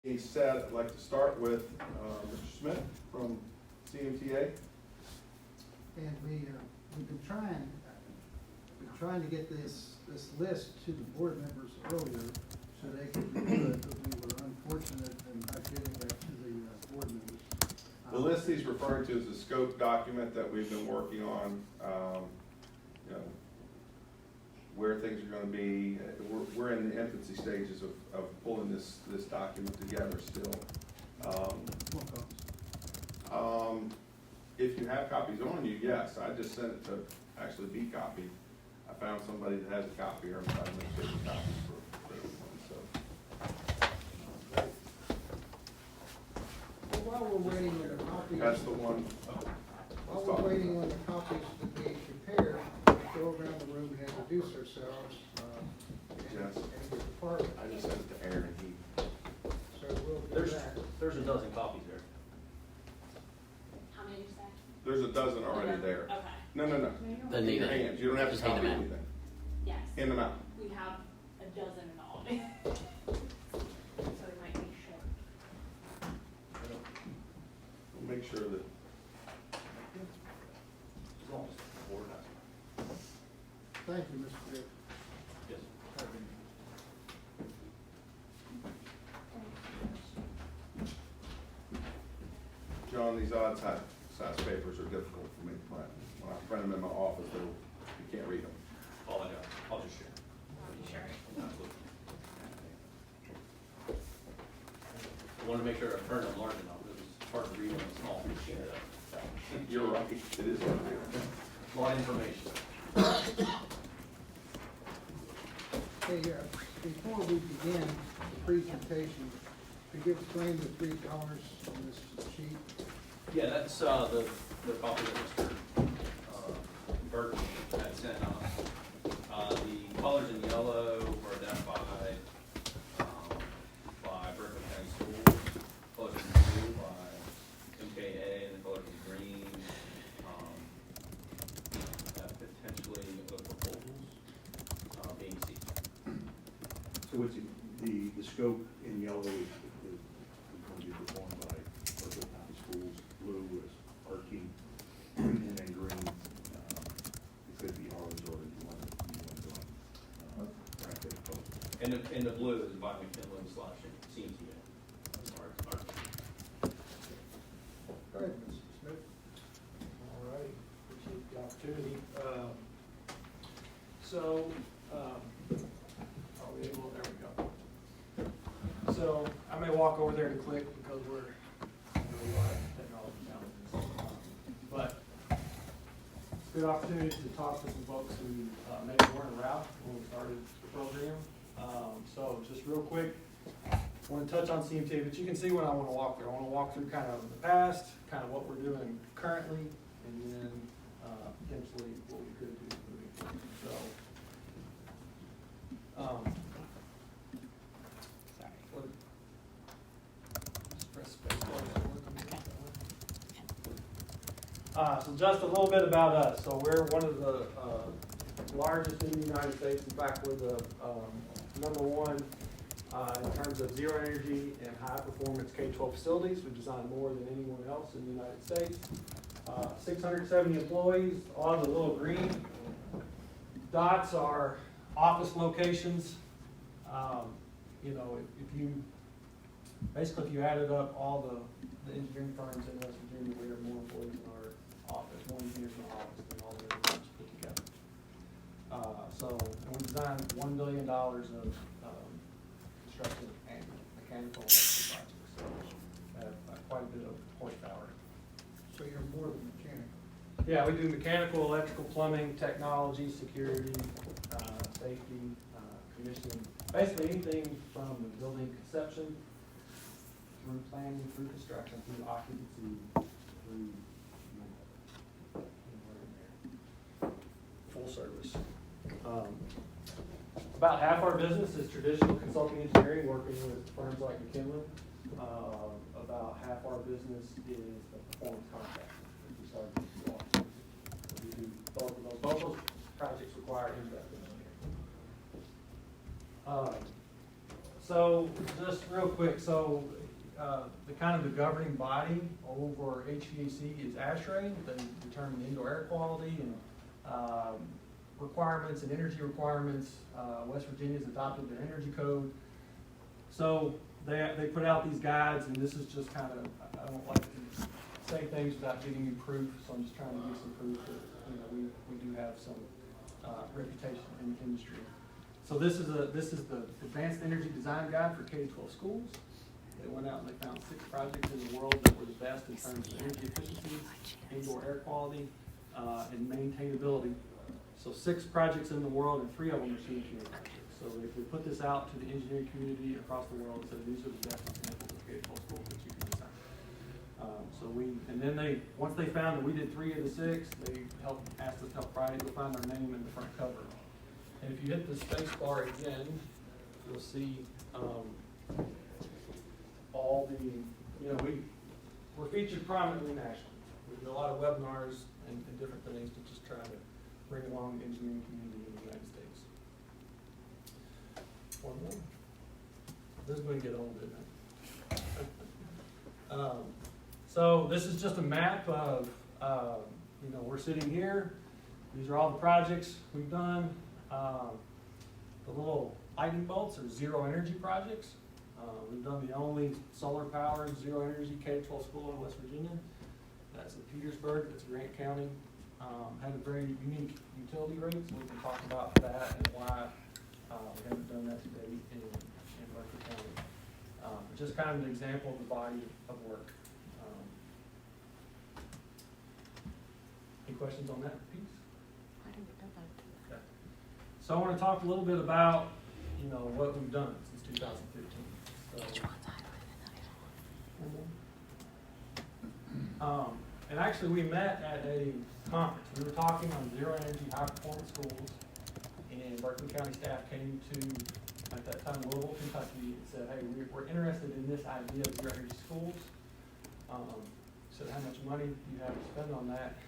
He said, I'd like to start with Mr. Smith from CMTA. And we've been trying to get this list to the board members earlier so they could review it, but we were unfortunate in not getting that to the board members. The list he's referring to is a scope document that we've been working on, you know, where things are gonna be. We're in the infancy stages of pulling this document together still. If you have copies on you, yes, I just sent it to actually be copied. I found somebody that has a copy, or I'm trying to make sure the copies for everyone, so. Well, while we're waiting on the copies. That's the one. While we're waiting on the copies to be prepared, we'll go around the room and introduce ourselves. Yes. And the department. I just sent it to Aaron, So we'll do that. There's a dozen copies there. How many did you say? there's a dozen already there. Okay. No. Then In need your it. hands, you don't have to Just hand copy them out. anything. Yes. Hand them out. We have a dozen in all. So it might be short. We'll make sure that, As long as the board has them. Thank you, Mr. Bibb. Yes. John, these odd size papers are difficult for me to print. When I print them in my office, you can't read them. All I got, I'll just share. Sure. Absolutely. I wanted to make sure I turned them large enough, because it's hard to read on a small sheet. You're right, it is what it is. A lot of information. Hey, before we begin the presentation, could you explain the $3 on this sheet? Yeah, that's, the copy that Mr. Burton had sent us. The colors in yellow were identified, by Berkeley County Schools, colors in blue by MKA, and the colors in green, potentially the proposals, being C. So what's the scope in yellow is going to be performed by Berkeley County Schools, blue is Archie, and then green, it could be ours, or you want to go on, bracket proposal. And the blue is by McKinley / CMTA. Go ahead, Mr. Smith. All right, appreciate the opportunity. Are we able, there we go. So I may walk over there and click because we're live technology challenges. But it's a good opportunity to talk to some folks who maybe weren't around when we started the program. So just real quick, I want to touch on CMTA, but you can see what I want to walk through. I want to walk through kind of the past, kind of what we're doing currently, and then potentially what we could do moving forward. So, just press space bar, does that work? So just a little bit about us. So we're one of the largest in the United States. In fact, we're the number one in terms of zero energy and high performance K-12 facilities. We design more than anyone else in the United States. 670 employees. All the little green dots are office locations. You know, if you added up all the engineering firms in West Virginia, we have more employees in our office, more engineers in our office than all the other ones put together. And we designed $1 billion of construction and mechanical and electrical projects, so quite a bit of horsepower. So you're more than mechanical. Yeah, we do mechanical, electrical, plumbing, technology, security, safety, commissioning, basically anything from the building conception through planning, through construction, through occupancy, through full service. About half our business is traditional consulting engineering, working with firms like McKinley. About half our business is the performance contracting, which we started to do also. We do both of those. Both those projects require in-depth engineering. So, just real quick, so, the kind of the governing body over HVAC is ASHRAE. They determine indoor air quality and, requirements and energy requirements. West Virginia's adopted their energy code. So, they put out these guides, and this is just kind of, I don't like to say things without giving you proof, so I'm just trying to give some proof that, you know, we do have some, reputation in the industry. So this is the Advanced Energy Design Guide for K-12 schools. They went out and they found 6 projects in the world that were the best in terms of energy efficiency, indoor air quality, and maintainability. So 6 projects in the world, and 3 of them are machine engineering projects. So if we put this out to the engineering community across the world, so these are the best examples of K-12 schools that you can design. And then once they found that we did 3 of the 6, they asked us to help Friday go find our name in the front cover. And if you hit the space bar again, you'll see all the, you know, we're featured prominently nationally. We do a lot of webinars and different things to just try to bring along the engineering community in the United States. One more. This is going to get old, isn't it? So this is just a map of, you know, we're sitting here. These are all the projects we've done. The little lightning bolts are zero energy projects. We've done the only solar powered zero energy K-12 school in West Virginia. That's in Petersburg, that's Grant County. Had a very unique utility rates. We can talk about that and why we haven't done that today in Berkeley County. Just kind of an example of the body of work. Any questions on that piece? Okay. So I want to talk a little bit about, you know, what we've done since 2015. So, and actually we met at a conference. We were talking on zero energy high performance schools, and Berkeley County staff came to, at that time, Louisville, Kentucky, and said, hey, we're interested in this idea of zero energy schools. Said, how much money do you have to spend on that?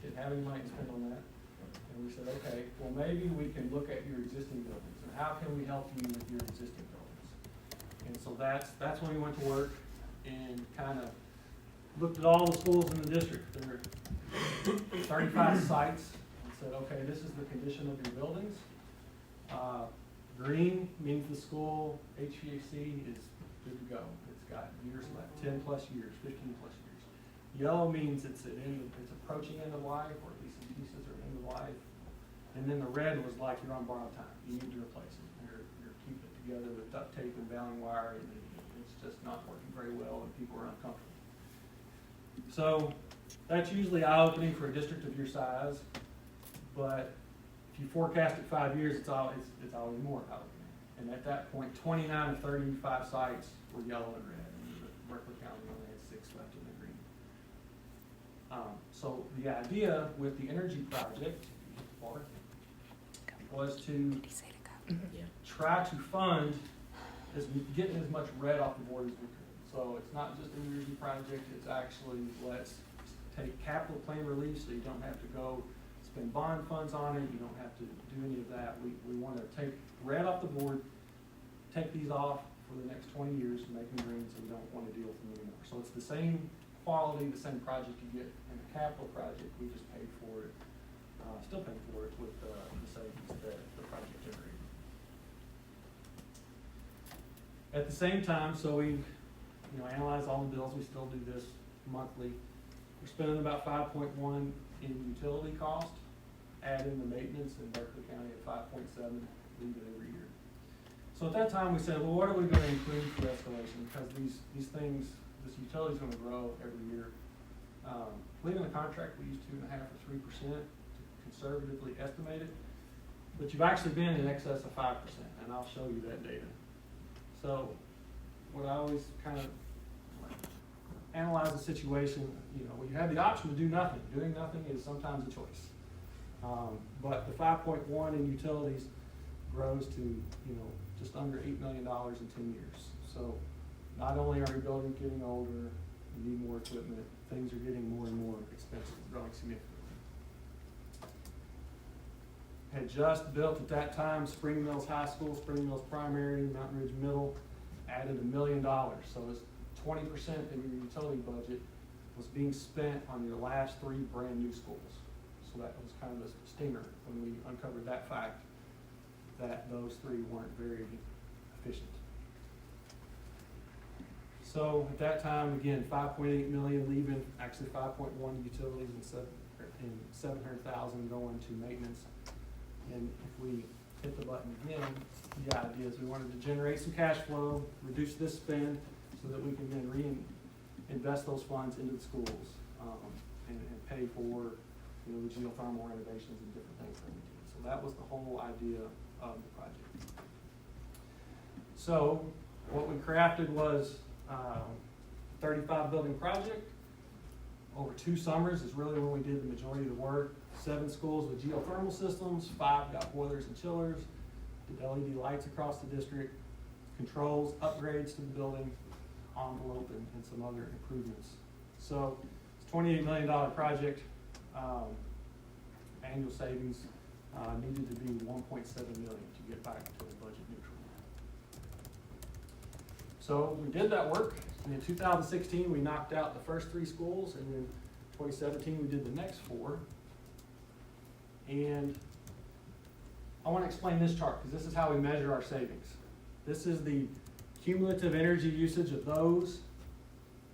Didn't have any money to spend on that. And we said, okay, well, maybe we can look at your existing buildings, and how can we help you with your existing buildings? And so that's when we went to work and kind of looked at all the schools in the district. There were 35 sites, and said, okay, this is the condition of your buildings. Green means the school HVAC is good to go. It's got years left, 10 plus years, 15 plus years. Yellow means it's approaching end of life, or at least some pieces are end of life. And then the red was like you're on borrowed time. You need to replace it. You're keeping it together with duct tape and baling wire, and it's just not working very well, and people are uncomfortable. So that's usually eye-opening for a district of your size, but if you forecast it 5 years, it's always more eye-opening. And at that point, 29 of 35 sites were yellow and red, and Berkeley County only had 6 left in the green. So the idea with the energy project was to try to fund getting as much red off the board as we could. So it's not just an energy project, it's actually let's take capital plan relief so you don't have to go spend bond funds on it, you don't have to do any of that. We want to take red off the board, take these off for the next 20 years and make them green, so we don't want to deal with them anymore. So it's the same quality, the same project you get in a capital project, we just paid for it, still paying for it with the savings that the project generated. At the same time, so we analyze all the bills, we still do this monthly. We're spending about 5.1 in utility cost, add in the maintenance in Berkeley County at 5.7, leave it every year. So at that time we said, well, what are we going to include for escalation? Because these things, this utility is going to grow every year. Leaving the contract, we use 2.5 or 3% to conservatively estimate it, but you've actually been in excess of 5%, and I'll show you that data. So what I always kind of analyze the situation, when you have the option to do nothing, doing nothing is sometimes a choice. But the 5.1 in utilities grows to, just under $8 million in 10 years. So not only are your buildings getting older, you need more equipment, things are getting more and more expensive, growing significantly. had just built at that time Spring Mills High School, Spring Mills Primary, Mountain Ridge Middle, added $1 million. So it's 20% of your utility budget was being spent on your last 3 brand-new schools. So that was kind of a stinger when we uncovered that fact, that those 3 weren't very efficient. So at that time, again, 5.8 million leaving, actually 5.1 utilities and 700,000 going to maintenance. And if we hit the button again, the idea is we wanted to generate some cash flow, reduce this spend, so that we can then reinvest those funds into the schools, and pay for, you know, the geothermal renovations and different things that we did. So that was the whole idea of the project. So what we crafted was 35 building project. Over 2 summers is really when we did the majority of the work. 7 schools with geothermal systems, 5 got boilers and chillers, did LED lights across the district, controls, upgrades to the building, envelope, and some other improvements. So it's a $28 million project. Annual savings needed to be $1.7 million to get back to a budget neutral. So we did that work, and in 2016 we knocked out the first 3 schools, and in 2017 we did the next 4. And I want to explain this chart because this is how we measure our savings. This is the cumulative energy usage of those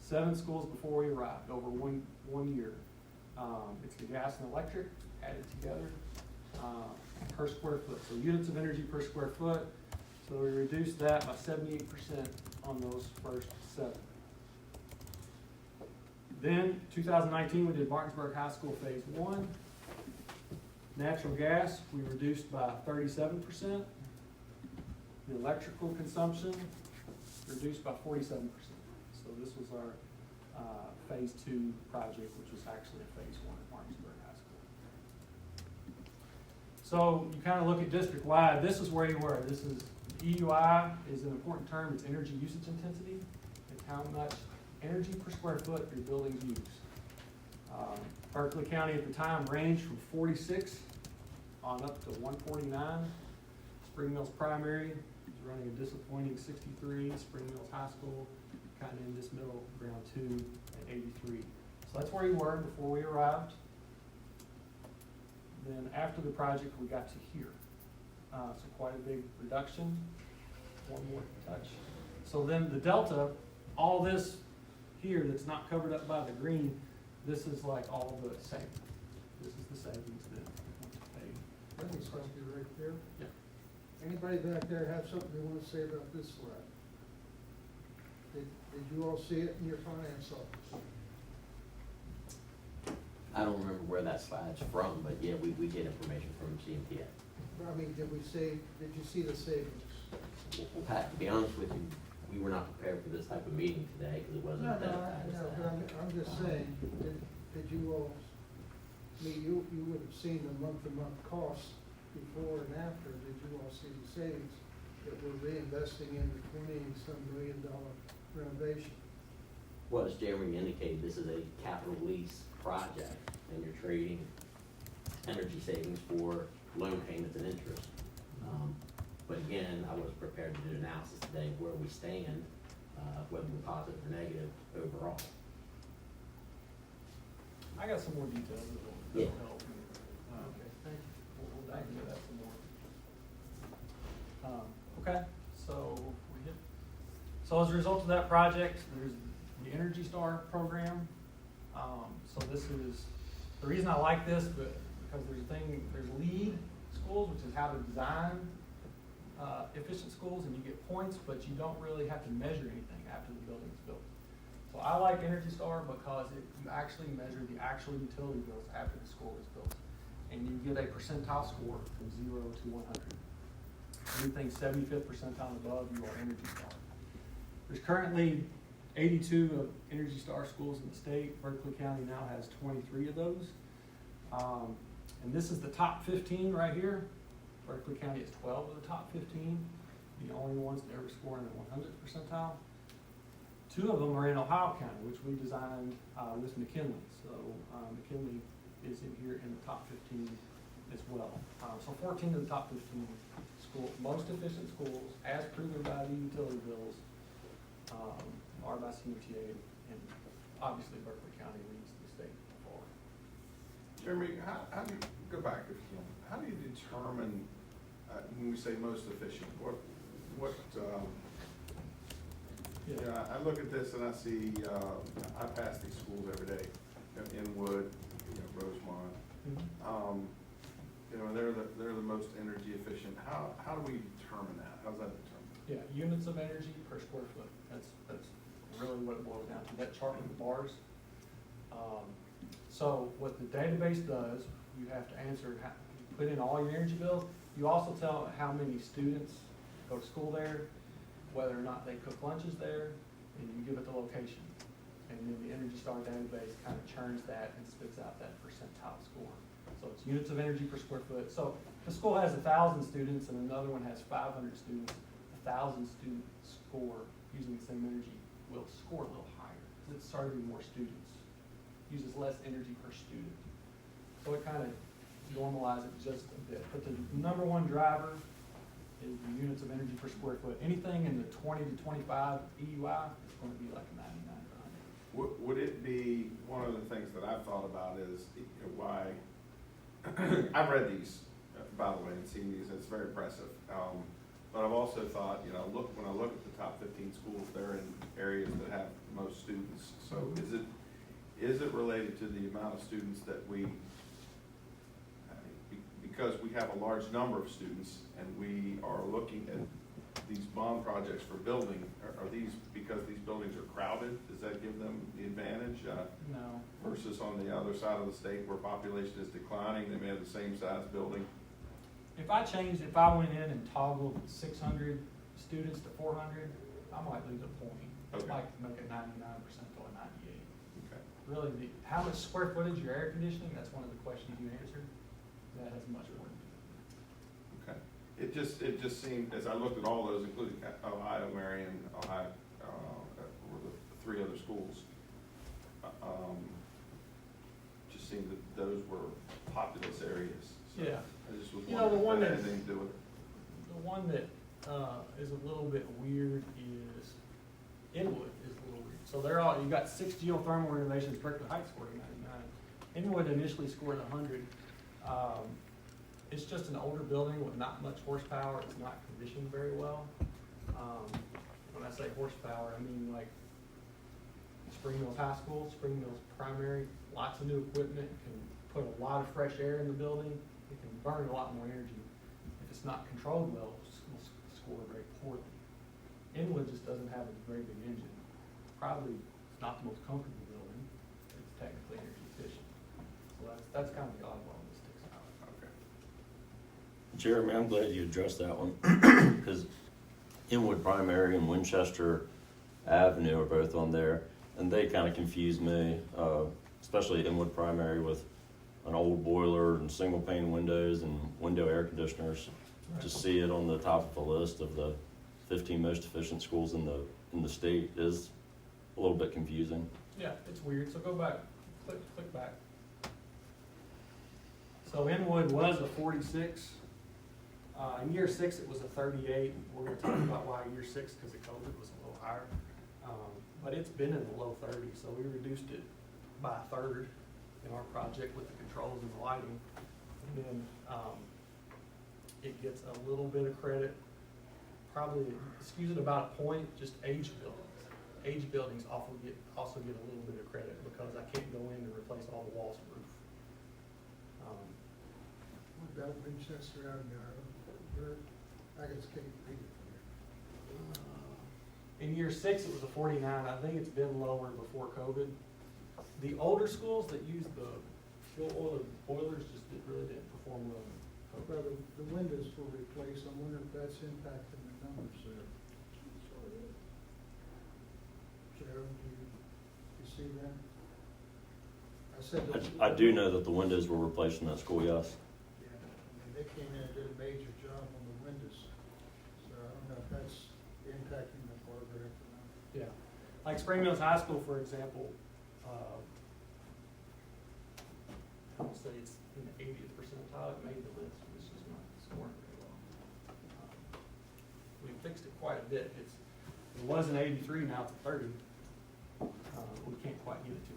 7 schools before we arrived over one year. It's the gas and electric added together per square foot. So units of energy per square foot. So we reduced that by 78% on those first 7. Then 2019 we did Martinsburg High School Phase 1. Natural gas we reduced by 37%. The electrical consumption reduced by 47%. So this was our Phase 2 project, which was actually a Phase 1 at Martinsburg High School. So you kind of look at district-wide, this is where you were. This is EUI is an important term. It's energy usage intensity. It's how much energy per square foot your buildings use. Berkeley County at the time ranged from 46 on up to 149. Spring Mills Primary is running a disappointing 63. Spring Mills High School kind of in this middle ground 2 at 83. So that's where you were before we arrived. Then after the project, we got to here. So quite a big reduction. One more touch. So then the delta, all this here that's not covered up by the green, this is like all the savings. This is the savings that we paid. Let me stop you right there. Yeah. Anybody back there have something they want to say about this slide? Did you all see it in your finance office? I don't remember where that slide's from, but yeah, we get information from CMTA. I mean, did you see the savings? Well, Pat, to be honest with you, we were not prepared for this type of meeting today because it wasn't No, identified as but that. I'm just saying, did you all, I mean, you would have seen the month-to-month costs before and after. Did you all see the savings that we're reinvesting in the $20-some million renovation? Well, as Jeremy indicated, this is a capital lease project, and you're trading energy savings for loan payments and interest. But again, I was prepared to do an analysis today of where we stand, whether we're positive or negative overall. I got some more details that will Yeah. help. Okay, thank you. We'll dive into that some more. Okay, so so as a result of that project, there's the Energy Star program. So this is, the reason I like this, but because there's LEED schools, which is how to design efficient schools, and you get points, but you don't really have to measure anything after the building is built. So I like Energy Star because you actually measure the actual utility bills after the school is built. And you get a percentile score from 0 to 100. Anything 75th percentile and above, you are Energy Star. There's currently 82 of Energy Star schools in the state. Berkeley County now has 23 of those. And this is the top 15 right here. Berkeley County has 12 of the top 15, the only ones that ever score in the 100th percentile. 2 of them are in Ohio County, which we designed with McKinley. So McKinley is in here in the top 15 as well. So 14 of the top 15 most efficient schools, as proven by the utility bills, are by CMTA, and obviously Berkeley County leads the state for. Jeremy, how do you, go back if you can, how do you determine, when we say most efficient, yeah, I look at this and I see, I pass these schools every day, Inwood, Rosemont. And they're the most energy efficient. How do we determine that? How's that determined? Yeah, units of energy per square foot. That's really what it boils down to, that chart with the bars. So what the database does, you have to answer, put in all your energy bills. You also tell how many students go to school there, whether or not they cook lunches there, and you give it the location. And then the Energy Star database kind of churns that and spits out that percentile score. So it's units of energy per square foot. So if the school has 1,000 students and another one has 500 students, 1,000 student score using the same energy will score a little higher because it's serving more students, uses less energy per student. So it kind of normalizes it just a bit. But the number one driver is the units of energy per square foot. Anything in the 20 to 25 EUI is going to be like a 99 or 100. Would it be, one of the things that I've thought about is why, I've read these, by the way, and seen these, it's very impressive. But I've also thought, when I look at the top 15 schools, they're in areas that have most students. So is it related to the amount of students that because we have a large number of students and we are looking at these bond projects for building, are these because these buildings are crowded? Does that give them the advantage? No. Versus on the other side of the state where population is declining, they may have the same size building? If I went in and toggled 600 students to 400, I might lose a point. Okay. I'd like to make it 99% to a 98. Okay. Really, how much square footage your air conditioning, that's one of the questions you answered. That has much more to do with it. Okay. It just seemed, as I looked at all those, including Ohio, Marion, Ohio, were the three other schools, just seemed that those were populous areas. So Yeah. I just was You know, the one wondering if that- that had anything to do with it. The one that is a little bit weird is Inwood is a little weird. So you got 6 geothermal renovations, Berkeley Heights scored a 99. Inwood initially scored 100. It's just an older building with not much horsepower. It's not conditioned very well. When I say horsepower, I mean like Spring Mills High School, Spring Mills Primary, lots of new equipment, can put a lot of fresh air in the building. It can burn a lot more energy. If it's not controlled well, it will score very poorly. Inwood just doesn't have a very big engine. Probably it's not the most comfortable building. It's technically energy efficient. So that's kind of the oddball that sticks out. Okay. Jeremy, I'm glad you addressed that one, because Inwood Primary and Winchester Avenue are both on there, and they kind of confuse me, especially Inwood Primary with an old boiler and single pane windows and window air conditioners. Right. To see it on the top of the list of the 15 most efficient schools in the state is a little bit confusing. Yeah, it's weird. So go back, click back. So Inwood was a 46. In year 6, it was a 38. We're going to talk about why year 6, because of COVID, was a little higher. But it's been in the low 30s, so we reduced it by a third in our project with the controls and the lighting. And then it gets a little bit of credit, probably excuse it about a point, just age buildings. Age buildings also get a little bit of credit because I can't go in and replace all the walls and roof. What about Winchester Avenue? I guess can't read it from here. In year 6, it was a 49. I think it's been lower before COVID. The older schools that use the fuel oil boilers just really didn't perform well. Well, the windows were replaced. I wonder if that's impacting the numbers there. Sharon, do you see that? I said. I do know that the windows were replaced in that school, yes. Yeah, I mean, they came in and did a major job on the windows. So I don't know if that's impacting the bar graph or not. Yeah, like Spring Mills High School, for example, I would say it's in the 80th percentile. It made the list, but it's just not scoring very well. We fixed it quite a bit. It was an 83, now it's a 30. We can't quite get it to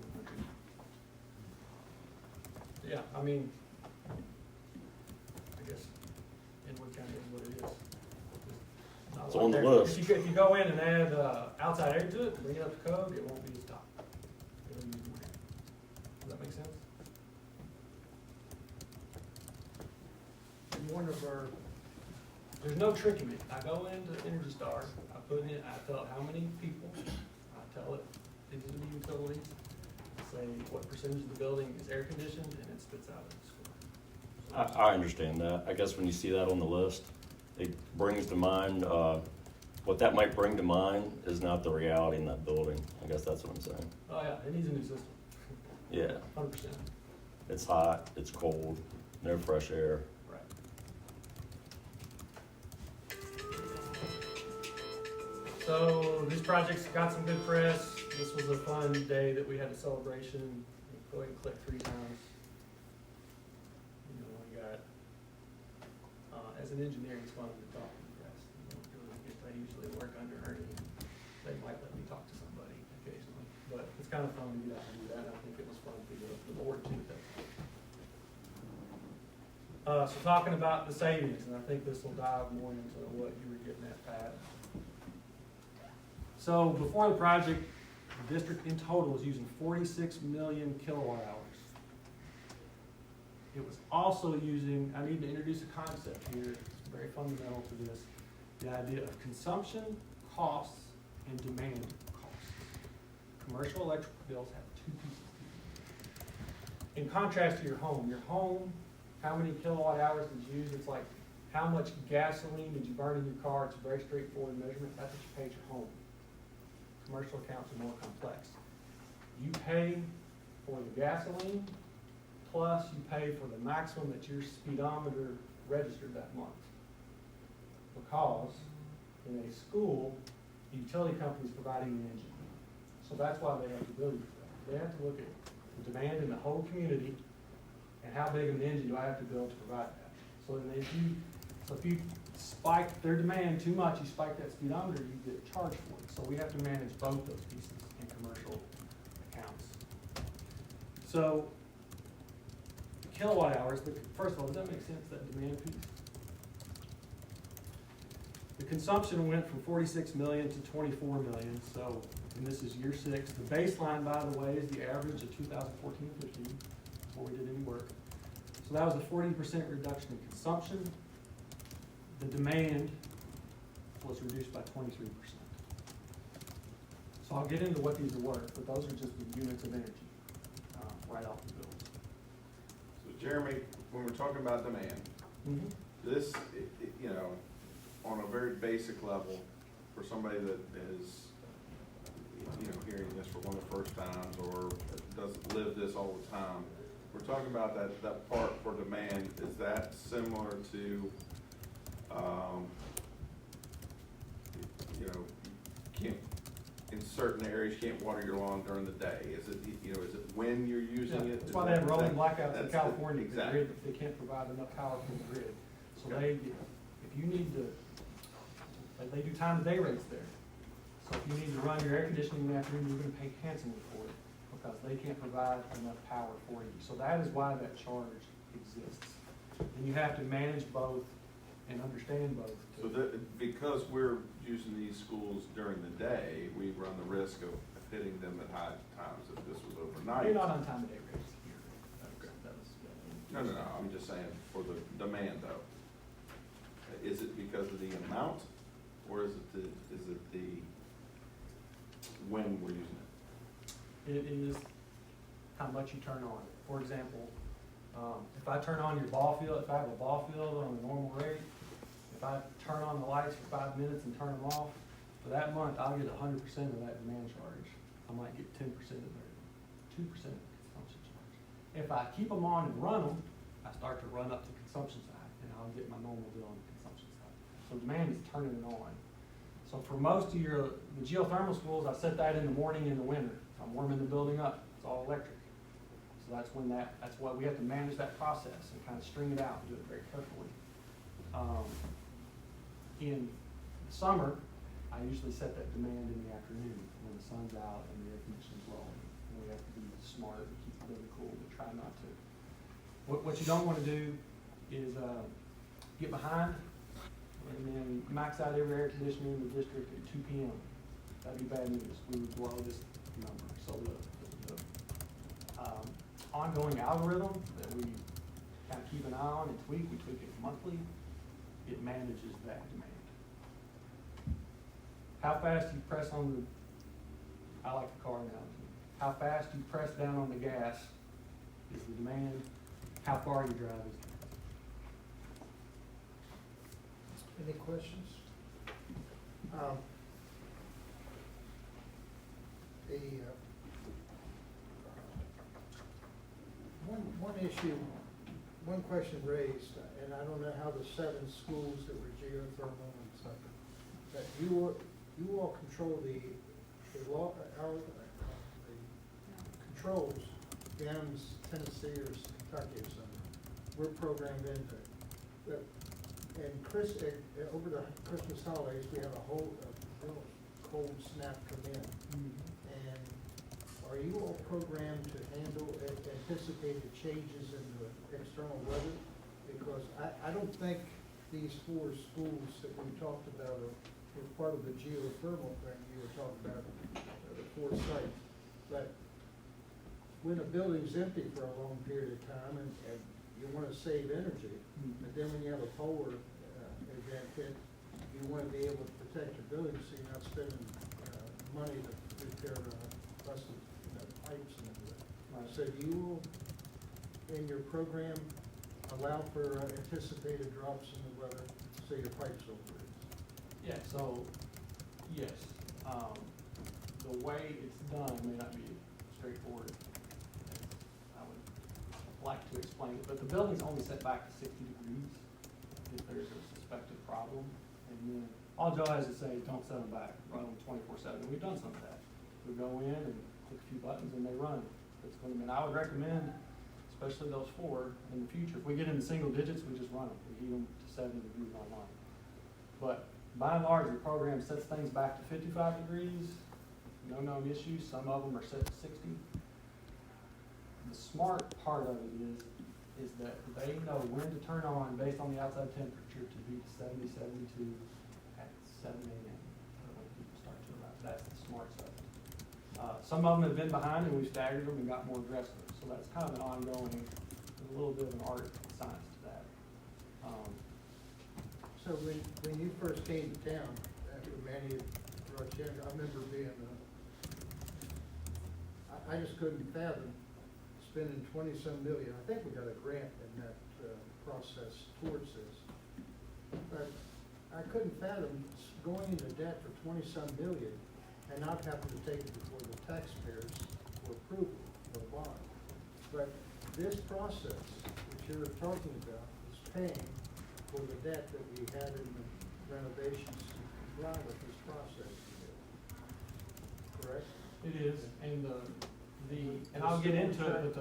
100. Yeah, I mean, I guess Inwood County is what it is. Not It's like on the there- list. If you go in and add outside air to it, bring it up to code, it won't be as top. It'll use more air. Does that make sense? One of our, there's no tricking me. I go into Energy Star, I put in, I tell it how many people, I tell it these are the utilities, say what percentage of the building is air conditioned, and it spits out a score. I understand that. I guess when you see that on the list, it brings to mind, what that might bring to mind is not the reality in that building. I guess that's what I'm saying. Oh yeah, it needs a new system, Yeah, 100%. it's hot, it's cold, no fresh air. Right. So this project's got some good press. This was a fun day that we had a celebration. Go ahead and click 3 times. You know, we got, as an engineer, it's fun to talk to the press. You don't really get to usually work under Ernie. They might let me talk to somebody occasionally, but it's kind of fun to get out and do that. And I think it was fun for the board too. So talking about the savings, and I think this will dive more into what you were getting at, Pat. So before the project, the district in total was using 46 million kilowatt hours. It was also using, I need to introduce a concept here, it's very fundamental to this, the idea of consumption, costs, and demand costs. Commercial electric bills have 2 pieces to them. In contrast to your home, how many kilowatt hours did you use? It's like, how much gasoline did you burn in your car? It's a very straightforward measurement. That's what you pay at your home. Commercial accounts are more complex. You pay for the gasoline, plus you pay for the maximum that your speedometer registered that month. Because in a school, the utility company is providing the engine. So that's why they have to bill you for that. They have to look at the demand in the whole community and how big of an engine do I have to build to provide that. So then if you spike their demand too much, you spike that speedometer, you get charged for it. So we have to manage both those pieces in commercial accounts. So kilowatt hours, first of all, does that make sense, that demand piece? The consumption went from 46 million to 24 million, so, and this is year 6. The baseline, by the way, is the average of 2014-15, before we did any work. So that was a 40% reduction in consumption. The demand was reduced by 23%. So I'll get into what these are worth, but those are just the units of energy, right off the bills. So Jeremy, when we're talking about demand, this, you know, on a very basic level, for somebody that is, you know, hearing this for one of the first times or doesn't live this all the time, we're talking about that part for demand. Is that similar to, you know, can't, in certain areas, you can't water your lawn during the day? Is it, you know, is it when you're using it? That's why they have rolling blackouts in That's California, because exactly. they can't provide enough power from the grid. So Okay. if you need to, like they do time of day rates there. So if you need to run your air conditioning in the afternoon, you're gonna pay handsomely for it, because they can't provide enough power for you. So that is why that charge exists. And you have to manage both and understand both. So that, because we're using these schools during the day, we run the risk of hitting them at high times if this was overnight. You're not on time of day rates here. Okay. That was, No, I'm just saying for the demand though. Is it because of the amount, or is it the when we're using it? It is how much you turn on. For example, if I turn on your ball field, if I have a ball field on a normal rate, if I turn on the lights for 5 minutes and turn them off, for that month, I'll get 100% of that demand charge. I might get 10% of their, 2% of the consumption charge. If I keep them on and run them, I start to run up the consumption side, and I'll get my normal bill on the consumption side. So demand is turning it on. So for most of the geothermal schools, I set that in the morning and the winter. I'm warming the building up, it's all electric. So that's why we have to manage that process and kind of string it out and do it very carefully. In the summer, I usually set that demand in the afternoon when the sun's out and the air conditioning's rolling. And we have to be smart and keep it really cool, but try not to. What you don't wanna do is, get behind and then max out every air conditioner in the district at 2 p.m. That'd be bad news. We would blow this number. So the ongoing algorithm that we kind of keep an eye on and tweak, we tweak it monthly, it manages that demand. How fast you press on the, I like the car analogy, how fast you press down on the gas is the demand, how far you drive is Any questions? One issue, one question raised, and I don't know how the 7 schools that were geothermal and stuff, that you all control the controls, Games, Tennessee, or Kentucky or something. We're programmed into it. And over the Christmas holidays, we had a real cold snap come in. And are you all programmed to handle anticipated changes in the external weather? Because I don't think these 4 schools that we talked about were part of the geothermal thing you were talking about, the 4 sites. But when a building's empty for a long period of time and you want to save energy, but then when you have a polar event hit, you want to be able to protect your building so you're not spending money to repair busted pipes and everything. Right. So do you, in your program, allow for anticipated drops in the weather so your pipes don't freeze? Yeah, so, yes, the way it's done may not be straightforward as I would like to explain it, but the building's only set back to 60 degrees if there's a suspected problem. And then all Joe has to say is don't set them back, run them 24/7. We've done some of that. We go in and click a few buttons and they run. It's going to, and I would recommend, especially those 4 in the future, if we get into single digits, we just run them. We heat them to 70 degrees online. But by and large, the program sets things back to 55 degrees, no known issues. Some of them are set to 60. The smart part of it is that they know when to turn on based on the outside temperature to be 70, 72 at 7 a.m. when people start to arrive. That's the smart stuff. Some of them have been behind and we've staggered them and got more aggressive. So that's kind of an ongoing, there's a little bit of an art and science to that. So when you first came to town, after Manny brought you in, I remember being, I just couldn't fathom spending 20-some million. I think we got a grant in that process towards this. But I couldn't fathom going into debt for 20-some million and not having to take it before the taxpayers for approval of a bond. But this process, which you're talking about, is paying for the debt that we had in the renovations to comply with this process. Correct? It is, and and I'll get into it, but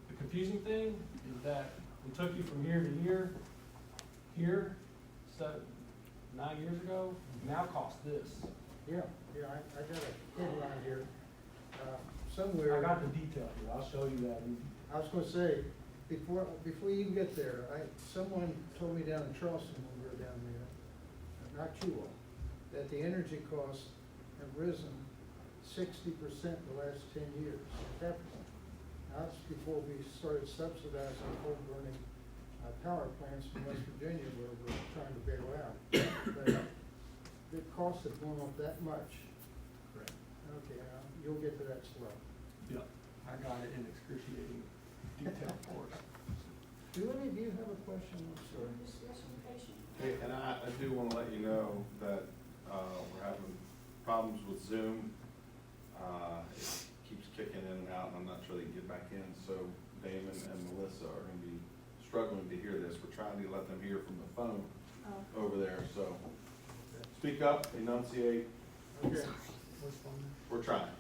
the confusing thing is that we took you from here to here, 9 years ago, now costs this. Yeah, I got a headline here, somewhere. I got the detail here, I'll show you that. I was gonna say, before you even get there, someone told me down in Charleston when we were down there, not you all, that the energy costs have risen 60% in the last 10 years at that point. Now, that's before we started subsidizing coal burning power plants in West Virginia where we're trying to bail out. But the costs have gone up that much. Correct. Okay, you'll get to that slow. Yep, I got it in excruciating detail for us. Do any of you have a question? I'm sorry. Hey, and I do want to let you know that we're having problems with Zoom. It keeps kicking in and out, and I'm not sure they can get back in. So Damon and Melissa are going to be struggling to hear this. We're trying to let them hear from the phone over there. So speak up, enunciate. Okay. What's phone? We're trying.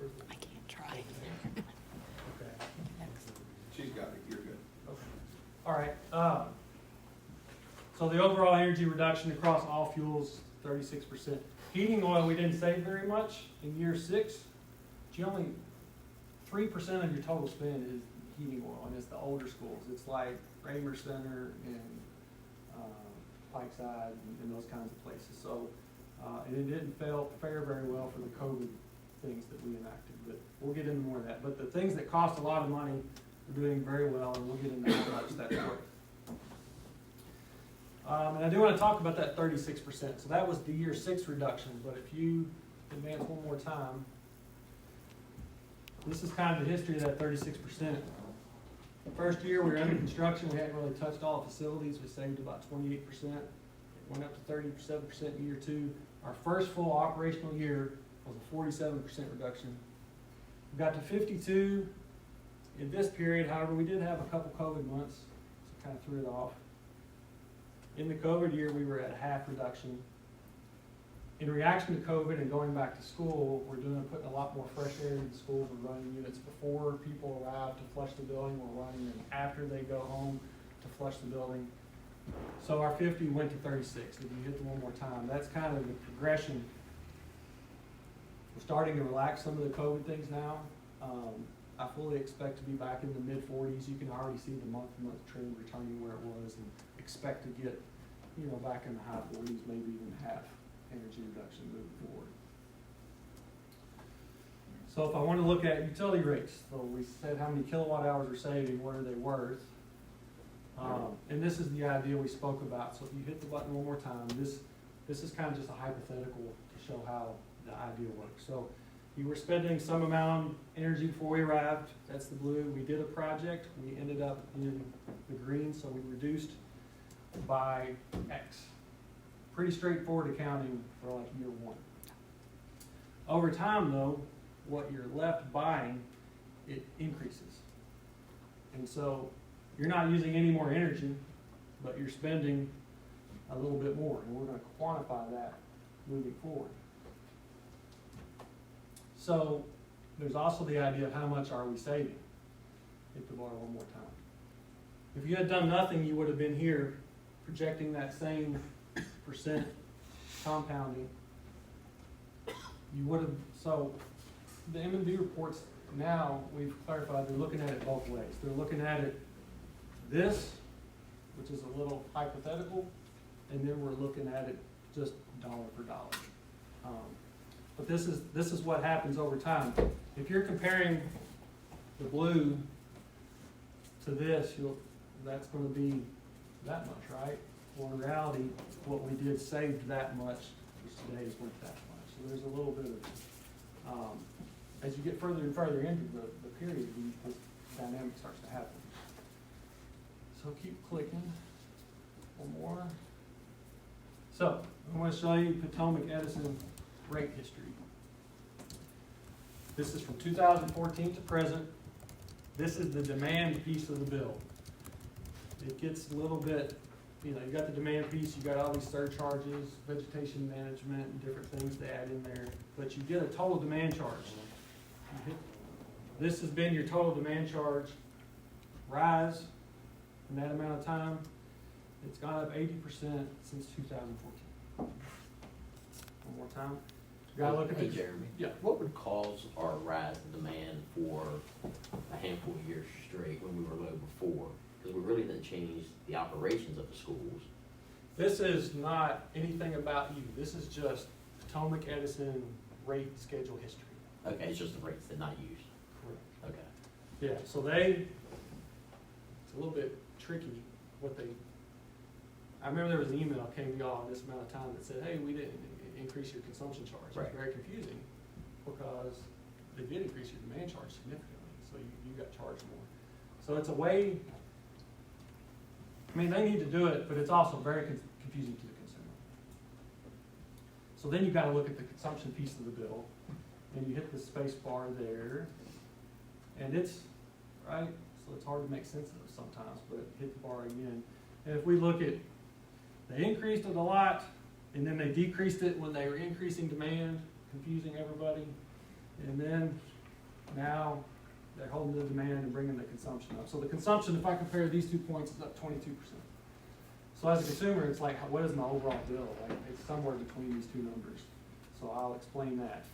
I can't try. So the overall energy reduction across all fuels, 36%. Heating oil, we didn't save very much in year 6. But you only 3% of your total spend is heating oil, and it's the older schools. It's like Raymer Center and Pikeside and those kinds of places. So, and it didn't fare very well for the COVID things that we enacted, but we'll get into more of that. But the things that cost a lot of money are doing very well, and we'll get into how much that's worth. And I do want to talk about that 36%. So that was the year 6 reduction, but if you advance one more time, this is kind of the history of that 36%. First year we were under construction, we hadn't really touched all the facilities, we saved about 28%. It went up to 37% in year 2. Our first full operational year was a 47% reduction. We got to 52 in this period, however, we did have a couple COVID months, so kind of threw it off. In the COVID year, we were at half reduction. In reaction to COVID and going back to school, putting a lot more fresh air in the schools. We're running units before people arrive to flush the building. We're running them after they go home to flush the building. So our 50 went to 36. If you hit them one more time, that's kind of the progression. We're starting to relax some of the COVID things now. I fully expect to be back in the mid-40s. You can already see the month-to-month trend returning where it was, and expect to get, back in the high 40s, maybe even half energy reduction moving forward. So if I want to look at utility rates, so we said how many kilowatt hours we're saving, what are they worth? And this is the idea we spoke about. So if you hit the button one more time, this is kind of just a hypothetical to show how the idea works. So you were spending some amount of energy before we arrived. That's the blue. We did a project. We ended up in the green, so we reduced by X. Pretty straightforward accounting for like year 1. Over time though, what you're left buying, it increases. And so you're not using any more energy, but you're spending a little bit more. And we're going to quantify that moving forward. So there's also the idea of how much are we saving. Hit the bar one more time. If you had done nothing, you would have been here projecting that same percent compounding. You would have, so the M&D reports now, we've clarified, they're looking at it both ways. They're looking at it this, which is a little hypothetical, and then we're looking at it just dollar for dollar. But this is what happens over time. If you're comparing the blue to this, that's going to be that much, right? Well, in reality, what we did saved that much, which today is worth that much. So there's a little bit of, as you get further and further into the period, this dynamic starts to happen. So keep clicking. One more. So I want to show you Potomac Edison rate history. This is from 2014 to present. This is the demand piece of the bill. It gets a little bit, you got the demand piece, you got all these surcharges, vegetation management, and different things to add in there, but you get a total demand charge. This has been your total demand charge rise in that amount of time. It's gone up 80% since 2014. One more time. You gotta look at Hey, the, Jeremy. yeah. What would cause our rise in demand for a handful of years straight when we were low before? Because we really didn't change the operations of the schools. This is not anything about you. This is just Potomac Edison rate schedule history. Okay, it's just the rates that not used. Correct. Okay. Yeah, so it's a little bit tricky what they, I remember there was an email came to y'all in this amount of time that said, hey, we didn't increase your consumption charge. Right. It's very confusing because they did increase your demand charge significantly, so you got charged more. So it's a way, I mean, they need to do it, but it's also very confusing to the consumer. So then you gotta look at the consumption piece of the bill, and you hit the space bar there, and it's, right, so it's hard to make sense of it sometimes, but hit the bar again. And if we look at, they increased it a lot, and then they decreased it when they were increasing demand, confusing everybody, and then now they're holding the demand and bringing the consumption up. So the consumption, if I compare these 2 points, is up 22%. So as a consumer, it's like, what is my overall bill? Like, it's somewhere between these two numbers. So I'll explain that.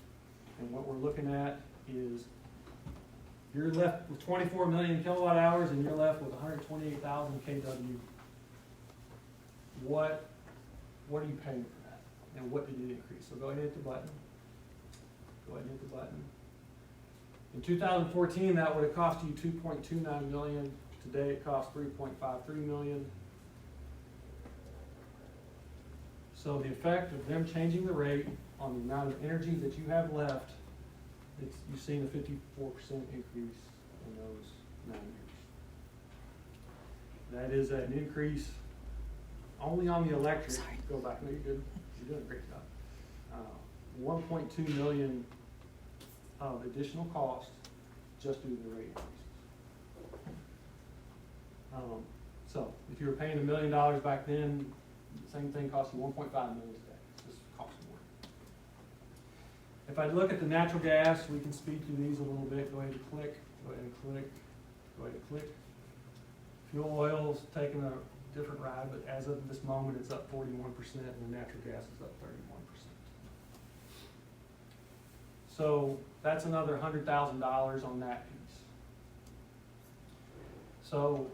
And what we're looking at is, you're left with 24 million kilowatt hours and you're left with 128,000 kW. What are you paying for that? And what did it increase? So go ahead and hit the button. Go ahead and hit the button. In 2014, that would have cost you 2.29 million. Today it costs 3.53 million. So the effect of them changing the rate on the amount of energy that you have left, you've seen a 54% increase in those 9 years. That is an increase only on the electric. Go back, no, you're good. You're doing a great job. 1.2 million of additional cost just due to the rate increases. So if you were paying $1 million back then, the same thing costs you 1.5 million today. It just costs more. If I look at the natural gas, we can speed through these a little bit. Go ahead and click. Go ahead and click. Go ahead and click. Fuel oil's taking a different ride, but as of this moment, it's up 41%, and the natural gas is up 31%. So that's another $100,000 on that piece. So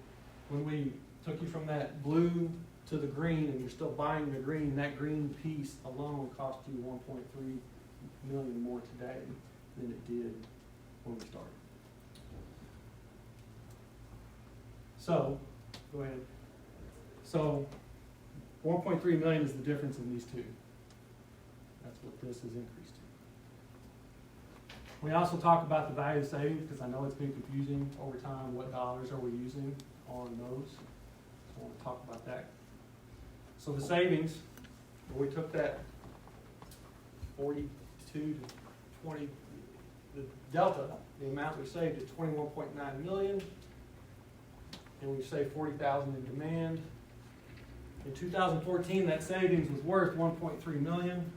when we took you from that blue to the green, and you're still buying the green, that green piece alone cost you 1.3 million more today than it did when we started. So, go ahead. So, 1.3 million is the difference in these two. That's what this has increased to. We also talk about the value savings, because I know it's been confusing over time. What dollars are we using on those? So I want to talk about that. So the savings, we took that 42 to 20, the delta, the amount we saved is 21.9 million, and we saved 40,000 in demand. In 2014, that savings was worth 1.3 million.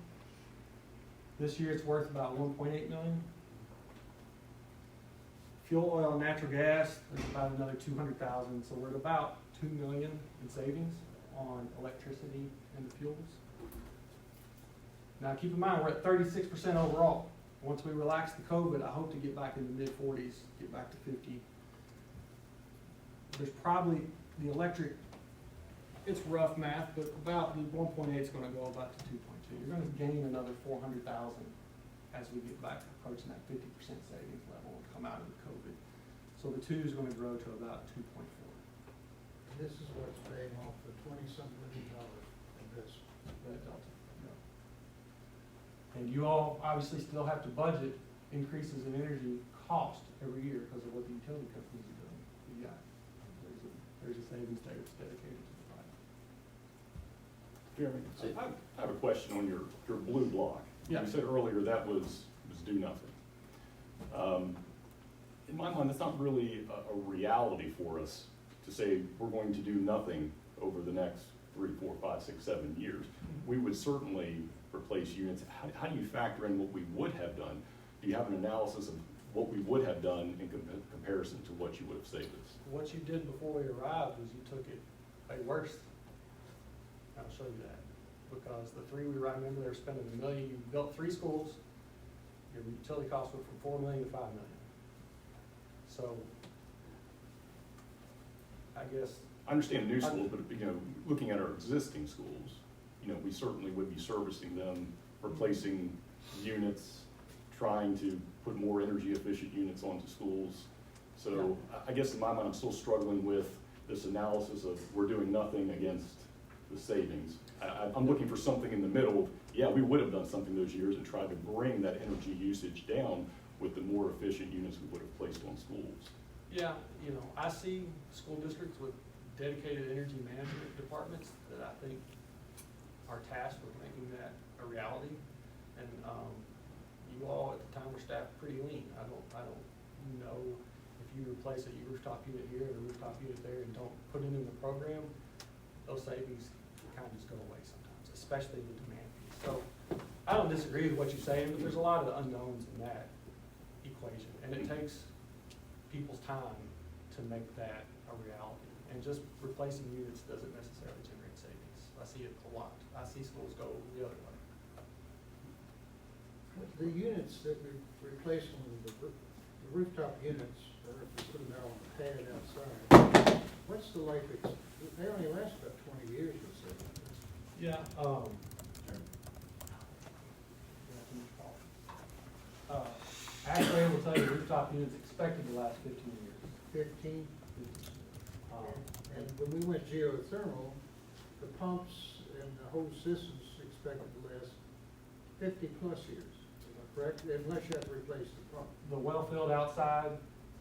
This year, it's worth about 1.8 million. Fuel oil and natural gas, there's about another 200,000, so we're at about 2 million in savings on electricity and the fuels. Now keep in mind, we're at 36% overall. Once we relax the COVID, I hope to get back in the mid-40s, get back to 50. There's probably, the electric, it's rough math, but about the 1.8 is going to go about to 2.2. You're going to gain another 400,000 as we get back approaching that 50% savings level and come out of the COVID. So the 2 is going to grow to about 2.4. This is what's paying off the $20-some million of this. That delta. And you all obviously still have to budget increases in energy cost every year because of what the utility companies are doing. Yeah, there's a savings there that's dedicated to the project. Jeremy, I have a question on your blue block. Yeah. You said earlier that was do nothing. In my mind, that's not really a reality for us to say we're going to do nothing over the next 3, 4, 5, 6, 7 years. We would certainly replace units. How do you factor in what we would have done? Do you have an analysis of what we would have done in comparison to what you would have saved us? What you did before we arrived was you took it a worse. I'll show you that. Because the 3 we remember, they were spending $1 million. You built 3 schools. Your utility costs went from $4 million to $5 million. So, I guess. I understand new schools, but looking at our existing schools, we certainly would be servicing them, replacing units, trying to put more energy efficient units onto schools. So I guess in my mind, I'm still struggling with this analysis of we're doing nothing against the savings. I'm looking for something in the middle. Yeah, we would have done something those years and tried to bring that energy usage down with the more efficient units we would have placed on schools. Yeah, I see school districts with dedicated energy management departments that I think are tasked with making that a reality. And you all at the time were staffed pretty lean. I don't know if you replace a rooftop unit here and a rooftop unit there and don't put it in the program, those savings kind of just go away sometimes, especially the demand piece. So I don't disagree with what you're saying, but there's a lot of unknowns in that equation, and it takes people's time to make that a reality. And just replacing units doesn't necessarily generate savings. I see it a lot. I see schools go the other way. The units that we're replacing, the rooftop units, or if we put them out on the pad outside, what's the life they only last about 20 years, you said. Yeah, actually, I will tell you, rooftop units expected to last 15 years. 15? Um, And when we went geothermal, the pumps and the whole system's expected to last 50+ years, am I correct? Unless you have to replace the pump. The well field outside,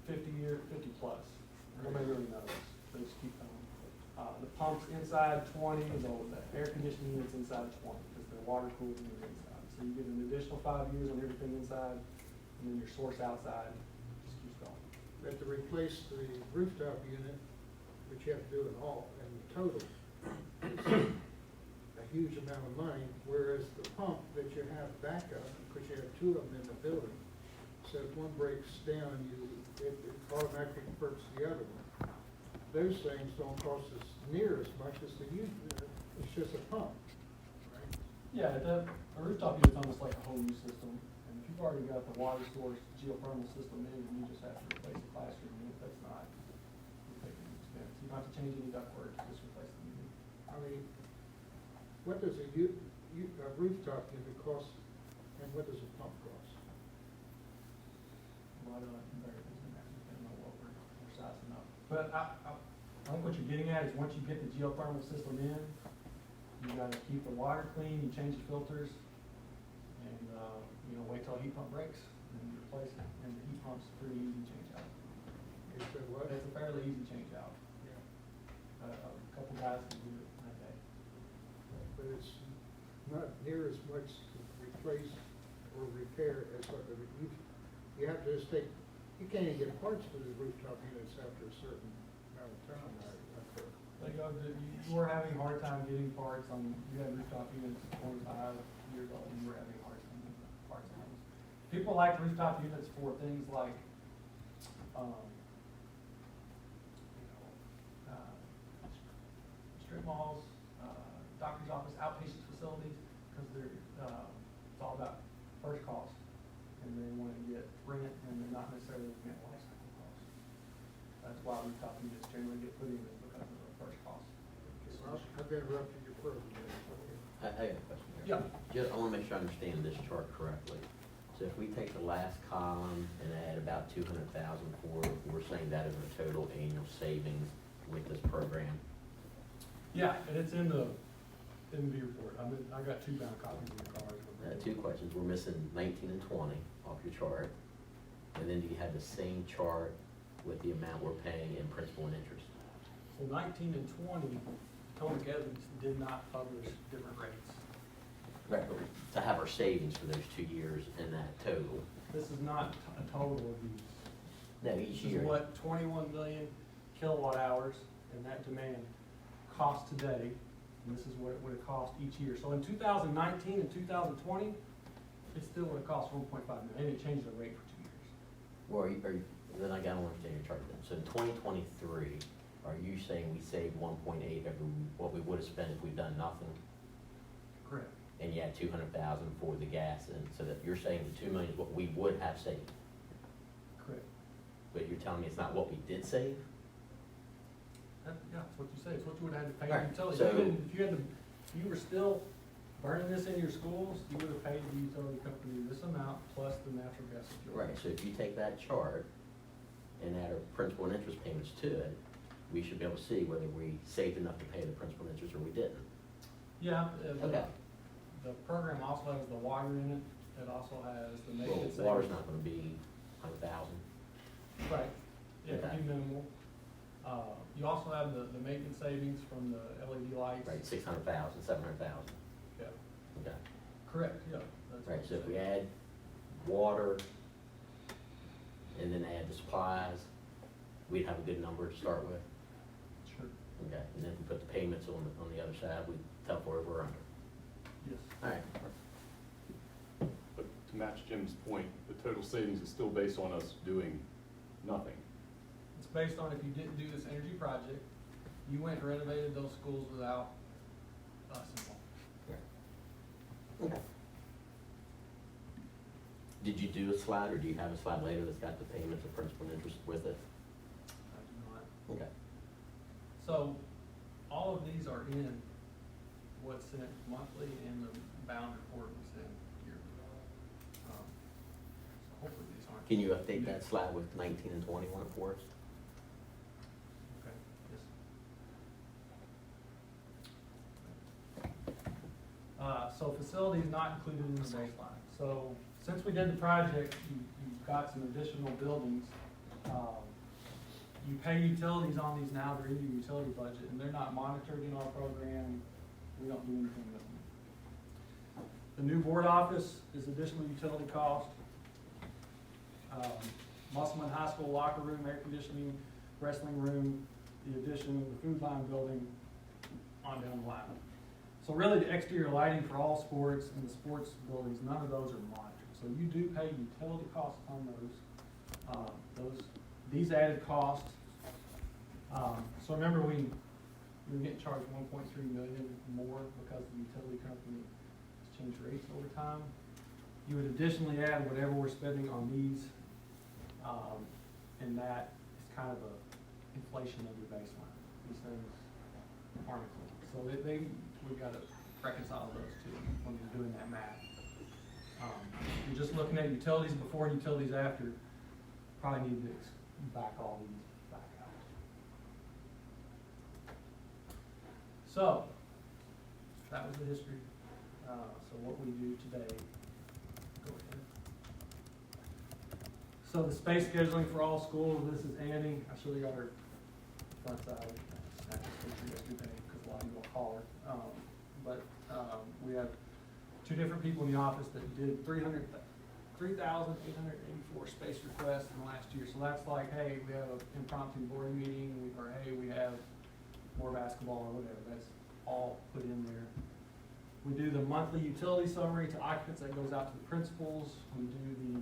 50 year, 50 plus. Nobody really knows. They just keep going. The pumps inside 20, the air conditioning units inside 20, because they're water cooled in the inside. So you get an additional 5 years on everything inside, and then your source outside just keeps going. But to replace the rooftop unit, which you have to do it all, and the total, is a huge amount of money, whereas the pump that you have backup, because you have 2 of them in the building, so if one breaks down, it automatically converts the other one. Those things don't cost us near as much as it's just a pump, right? Yeah, a rooftop unit's almost like a whole new system, and if you've already got the water source geothermal system in, and you just have to replace the classroom unit, that's not big expense. You don't have to change any ductwork, just replace the unit. I mean, what does a rooftop unit cost, and what does a pump cost? A lot of variables in that, depending on what we're sizing up. But I think what you're getting at is once you get the geothermal system in, you gotta keep the water clean, you change the filters, and, wait till a heat pump breaks, and you replace it. And the heat pump's pretty easy to change out. Is that what? It's a fairly easy change out. Yeah. A couple guys can do it in a day. But it's not near as much to replace or repair as what you have to just you can't even get parts for the rooftop units after a certain amount of time, Like, you were having a hard time getting parts on, you had rooftop units 25 years old, you were having a hard time getting parts on those. People like rooftop units for things like, strip malls, doctor's office, outpatient facilities, because it's all about first cost. And they want to get rent, and they're not necessarily looking at life cycle costs. That's why rooftop units generally get put in, is because of the first cost. I've interrupted your program. I have a question here. Yeah. I wanna make sure I understand this chart correctly. So if we take the last column and add about 200,000 for, we're saying that is our total annual savings with this program? Yeah, and it's in the V report. I got 2 bound copies in the cars. 2 questions. We're missing 19 and 20 off your chart. And then do you have the same chart with the amount we're paying in principal and interest? So 19 and 20, Potomac Edmonds did not publish different rates. Right, but to have our savings for those 2 years in that total. This is not a total of these. No, each This year. is what 21 million kilowatt hours and that demand costs today, and this is what it would have cost each year. So in 2019 and 2020, it still would have cost 1.5 million. They didn't change the rate for 2 years. Well, then I gotta understand your chart then. So in 2023, are you saying we saved 1.8 over what we would have spent if we've done nothing? Correct. And you had 200,000 for the gas, and so that you're saying the 2 million is what we would have saved, Correct. but you're telling me it's not what we did save? Yeah, it's what you say. It's what you would have had to pay Right, the utility. so- If you were still burning this in your schools, you would have paid the utility company this amount plus the natural gas that you're. Right, so if you take that chart and add our principal and interest payments to it, we should be able to see whether we saved enough to pay the principal and interest or we didn't. Yeah, Okay. the program also has the water in it. It also has the Well, maintenance. water's savings. not gonna be 100,000. Right, yeah, it'd Okay. be minimal. You also have the maintenance savings from the LED lights. Right, 600,000, 700,000. Yeah, Okay. correct, yeah. That's Right, what so I'm if we saying. add water and then add the supplies, we'd have a good number to start with. Sure, Okay, and then if we put the payments on the other side, we tell where we're under. yes. All right. But to match Jim's point, the total savings is still based on us doing nothing. It's based on if you didn't do this energy project, you went and renovated those schools without us involved. Okay. Did you do a slide, or do you have a slide later that's got the payments of principal and interest with it? I do not. Okay. So, all of these are in what's sent monthly and the bound report we send yearly. So hopefully these aren't. Can you update that slide with 19 and 21 for us? Okay, yes. So facilities not included in the baseline. So since we did the project, you've got some additional buildings. You pay utilities on these now, they're in your utility budget, and they're not monitored in our program. We don't do anything with them. The new board office is additional utility cost. Musselman High School locker room, air conditioning, wrestling room, the addition of the food line building on down the line. So really, the exterior lighting for all sports and the sports buildings, none of those are monitored. So you do pay utility costs on those. These added costs. So remember, we were getting charged 1.3 million more because the utility company has changed rates over time. You would additionally add whatever we're spending on these, and that is kind of a inflation of your baseline. These things aren't included. So we've got to reconcile those two when you're doing that math. You're just looking at utilities before and utilities after, probably need to back all these back out. So, that was the history. So what we do today, go ahead. So the space scheduling for all schools, this is Annie. I should have got her front side. I snapped this picture yesterday because a lot of you will call her. We have two different people in the office that did 3,884 space requests in the last year. So that's like, hey, we have an impromptu board meeting, or hey, we have more basketball or whatever. That's all put in there. We do the monthly utility summary to occupants that goes out to the principals. We do the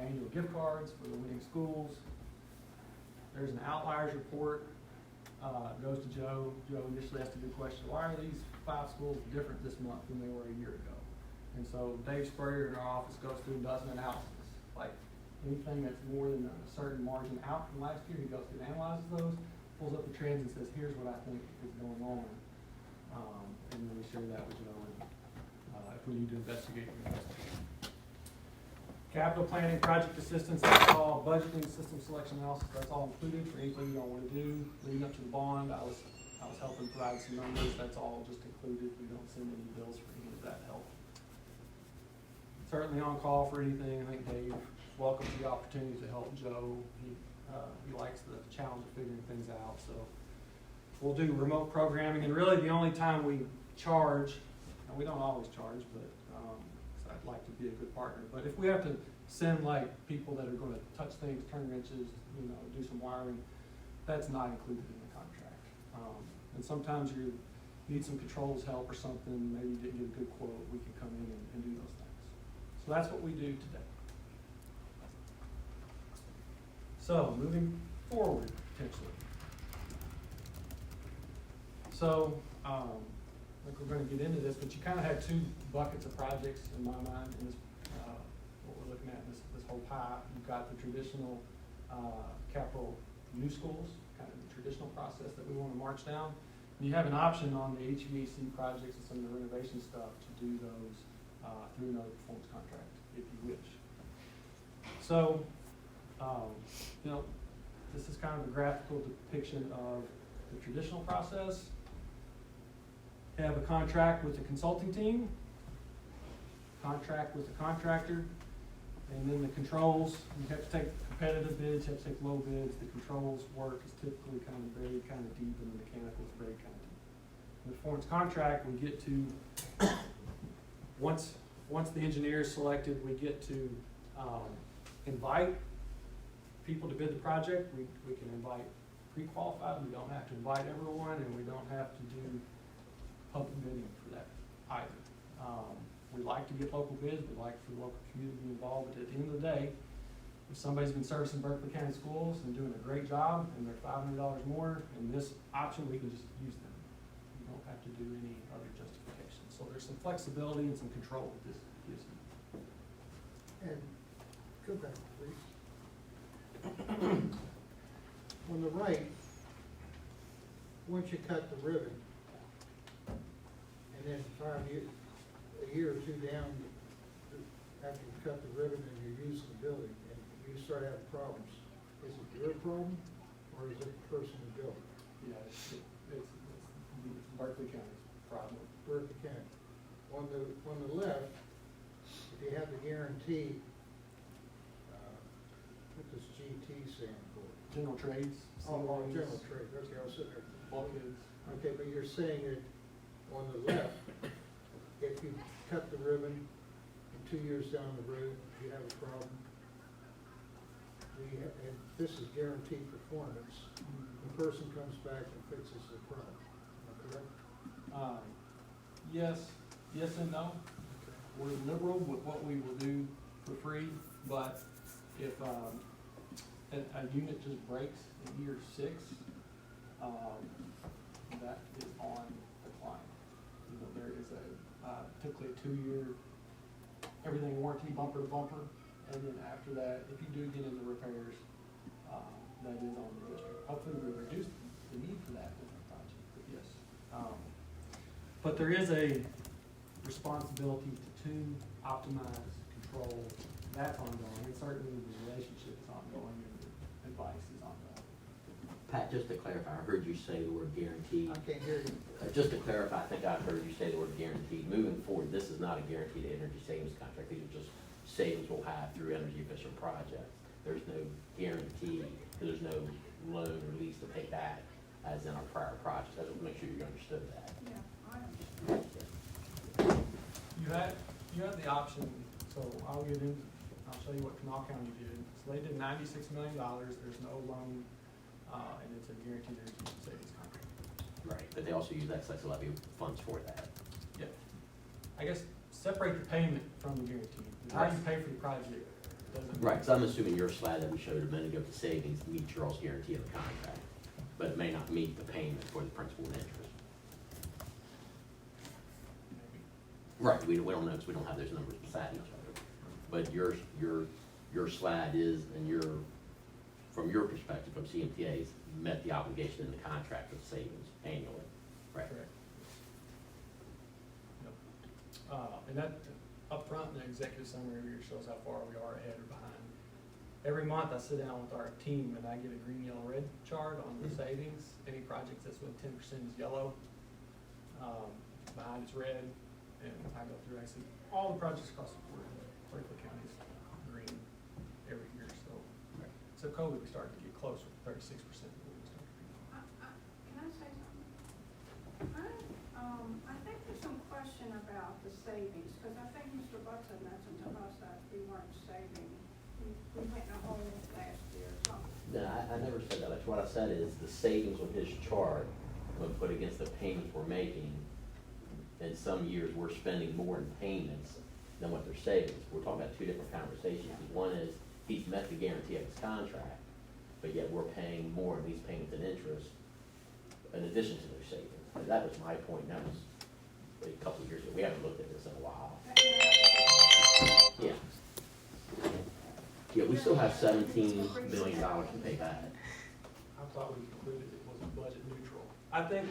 annual gift cards for the winning schools. There's an outliers report. Goes to Joe. Joe initially asked a good question. Why are these 5 schools different this month than they were a year ago? And so Dave Spurrier in our office goes through and does an analysis. Like anything that's more than a certain margin out from last year, he goes through and analyzes those, pulls up the trends and says, here's what I think is going on. And then we share that with Joe, and if we need to investigate, we investigate. Capital planning, project assistance, that's all. Budgeting, system selection analysis, that's all included for anything you all want to do. Leading up to the bond, I was helping provide some numbers. That's all just included. We don't send any bills for any of that help. Certainly on call for anything. I think Dave welcomes the opportunity to help Joe. He likes the challenge of figuring things out. So we'll do remote programming, and really the only time we charge, and we don't always charge, but I'd like to be a good partner. But if we have to send like people that are going to touch things, turn wrenches, do some wiring, that's not included in the contract. And sometimes you need some controls help or something, maybe you didn't get a good quote, we can come in and do those things. So that's what we do today. So moving forward, potentially. So, I think we're going to get into this, but you kind of have 2 buckets of projects in my mind in this, what we're looking at in this whole pie. You've got the traditional capital new schools, kind of the traditional process that we want to march down. And you have an option on the HVAC projects and some of the renovation stuff to do those through another performance contract, if you wish. So, this is kind of a graphical depiction of the traditional process. You have a contract with the consulting team, contract with the contractor, and then the controls. You have to take competitive bids, you have to take low bids. The controls work is typically very kind of deep, and the mechanical is very kind of deep. In the performance contract, we get to, once the engineer is selected, we get to invite people to bid the project. We can invite pre-qualified. We don't have to invite everyone, and we don't have to do public bidding for that either. We like to get local bids. We like for the local community to be involved. But at the end of the day, if somebody's been servicing Berkeley County schools and doing a great job, and they're $500 more, in this option, we can just use them. You don't have to do any other justification. So there's some flexibility and some control that this gives you. And go back, please. On the right, once you cut the ribbon, and then a year or two down, after you cut the ribbon and you're using the building, and you start having problems, is it your problem, or is it the person who built it? Yeah, it's Berkeley County's problem. Berkeley County. On the left, if you have the guarantee, what does GT stand for? General trades. Oh, ceilings, general trade, okay, I was sitting there. bulkheads. Okay, but you're saying that on the left, if you cut the ribbon and 2 years down the road, you have a problem. And this is guaranteed performance. The person comes back and fixes the problem, am I correct? Yes and no. We're liberal with what we will do for free, but if, a unit just breaks in year 6, that is on the client. You know, there is typically a 2-year, everything warranty bumper to bumper, and then after that, if you do get into repairs, that is on the district. Hopefully we reduce the need for that in the project, but yes. But there is a responsibility to tune, optimize, control, that's ongoing, and certainly the relationship is ongoing, and the advice is ongoing. Pat, just to clarify, I heard you say the word guaranteed. I can't hear you. Just to clarify, I think I heard you say the word guaranteed. Moving forward, this is not a guaranteed energy savings contract. These are just savings we'll have through energy efficient projects. There's no guarantee, there's no loan or lease to pay back as in our prior projects. I just want to make sure you understood that. Yeah, I understand. You had the option, so I'll show you what Kanawha County did. So they did $96 million, there's no loan, and it's a guaranteed energy savings contract. Right, but they also use excess levy funds for that. Yeah. I guess separate the payment from the guarantee. How you pay for the project doesn't. Right, so I'm assuming your slide that we showed a minute ago, the savings meets your all's guarantee of the contract, but it may not meet the payment for the principal and interest. Maybe. Right, we don't know because we don't have those numbers beside each other. But your slide is, and from your perspective, from CMTA's, met the obligation in the contract of savings annually, right? Correct. Yep. And that, up front, the executive summary every year shows how far we are ahead or behind. Every month, I sit down with our team and I get a green, yellow, red chart on the savings. Any projects that's within 10% is yellow. Behind it's red, and I go through, I see all the projects across the board, Berkeley County is green every year, so. So COVID, we started to get closer, 36%. Can I say something? I think there's some question about the savings, because I think Mr. Butts had mentioned to us that we weren't saving. We went in a hole last year or something. No, I never said that. That's what I said is the savings on his chart, when put against the payments we're making, in some years, we're spending more in payments than what they're savings. We're talking about two different conversations. One is, he's met the guarantee of his contract, but yet we're paying more in these payments and interest in addition to their savings. And that was my point, and that was a couple of years ago. We haven't looked at this in a while. Yeah. Yeah, we still have $17 million to pay back. I thought we concluded it was budget neutral. I think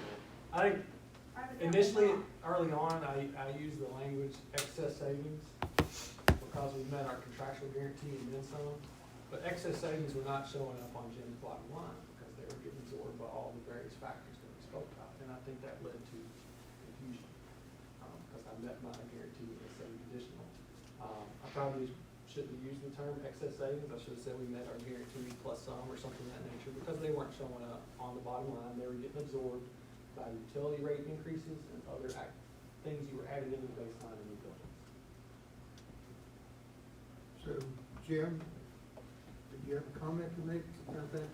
initially, early on, I used the language excess savings because we met our contractual guarantee and then some. But excess savings were not showing up on Jim's bottom line because they were getting absorbed by all the various factors that we spoke about. And I think that led to confusion because I met my guarantee and saved additional. I probably shouldn't have used the term excess savings. I should have said we met our guarantee plus some or something of that nature because they weren't showing up on the bottom line. They were getting absorbed by utility rate increases and other things you were adding into the baseline of new buildings. So, Jim, did you have a comment to make about that?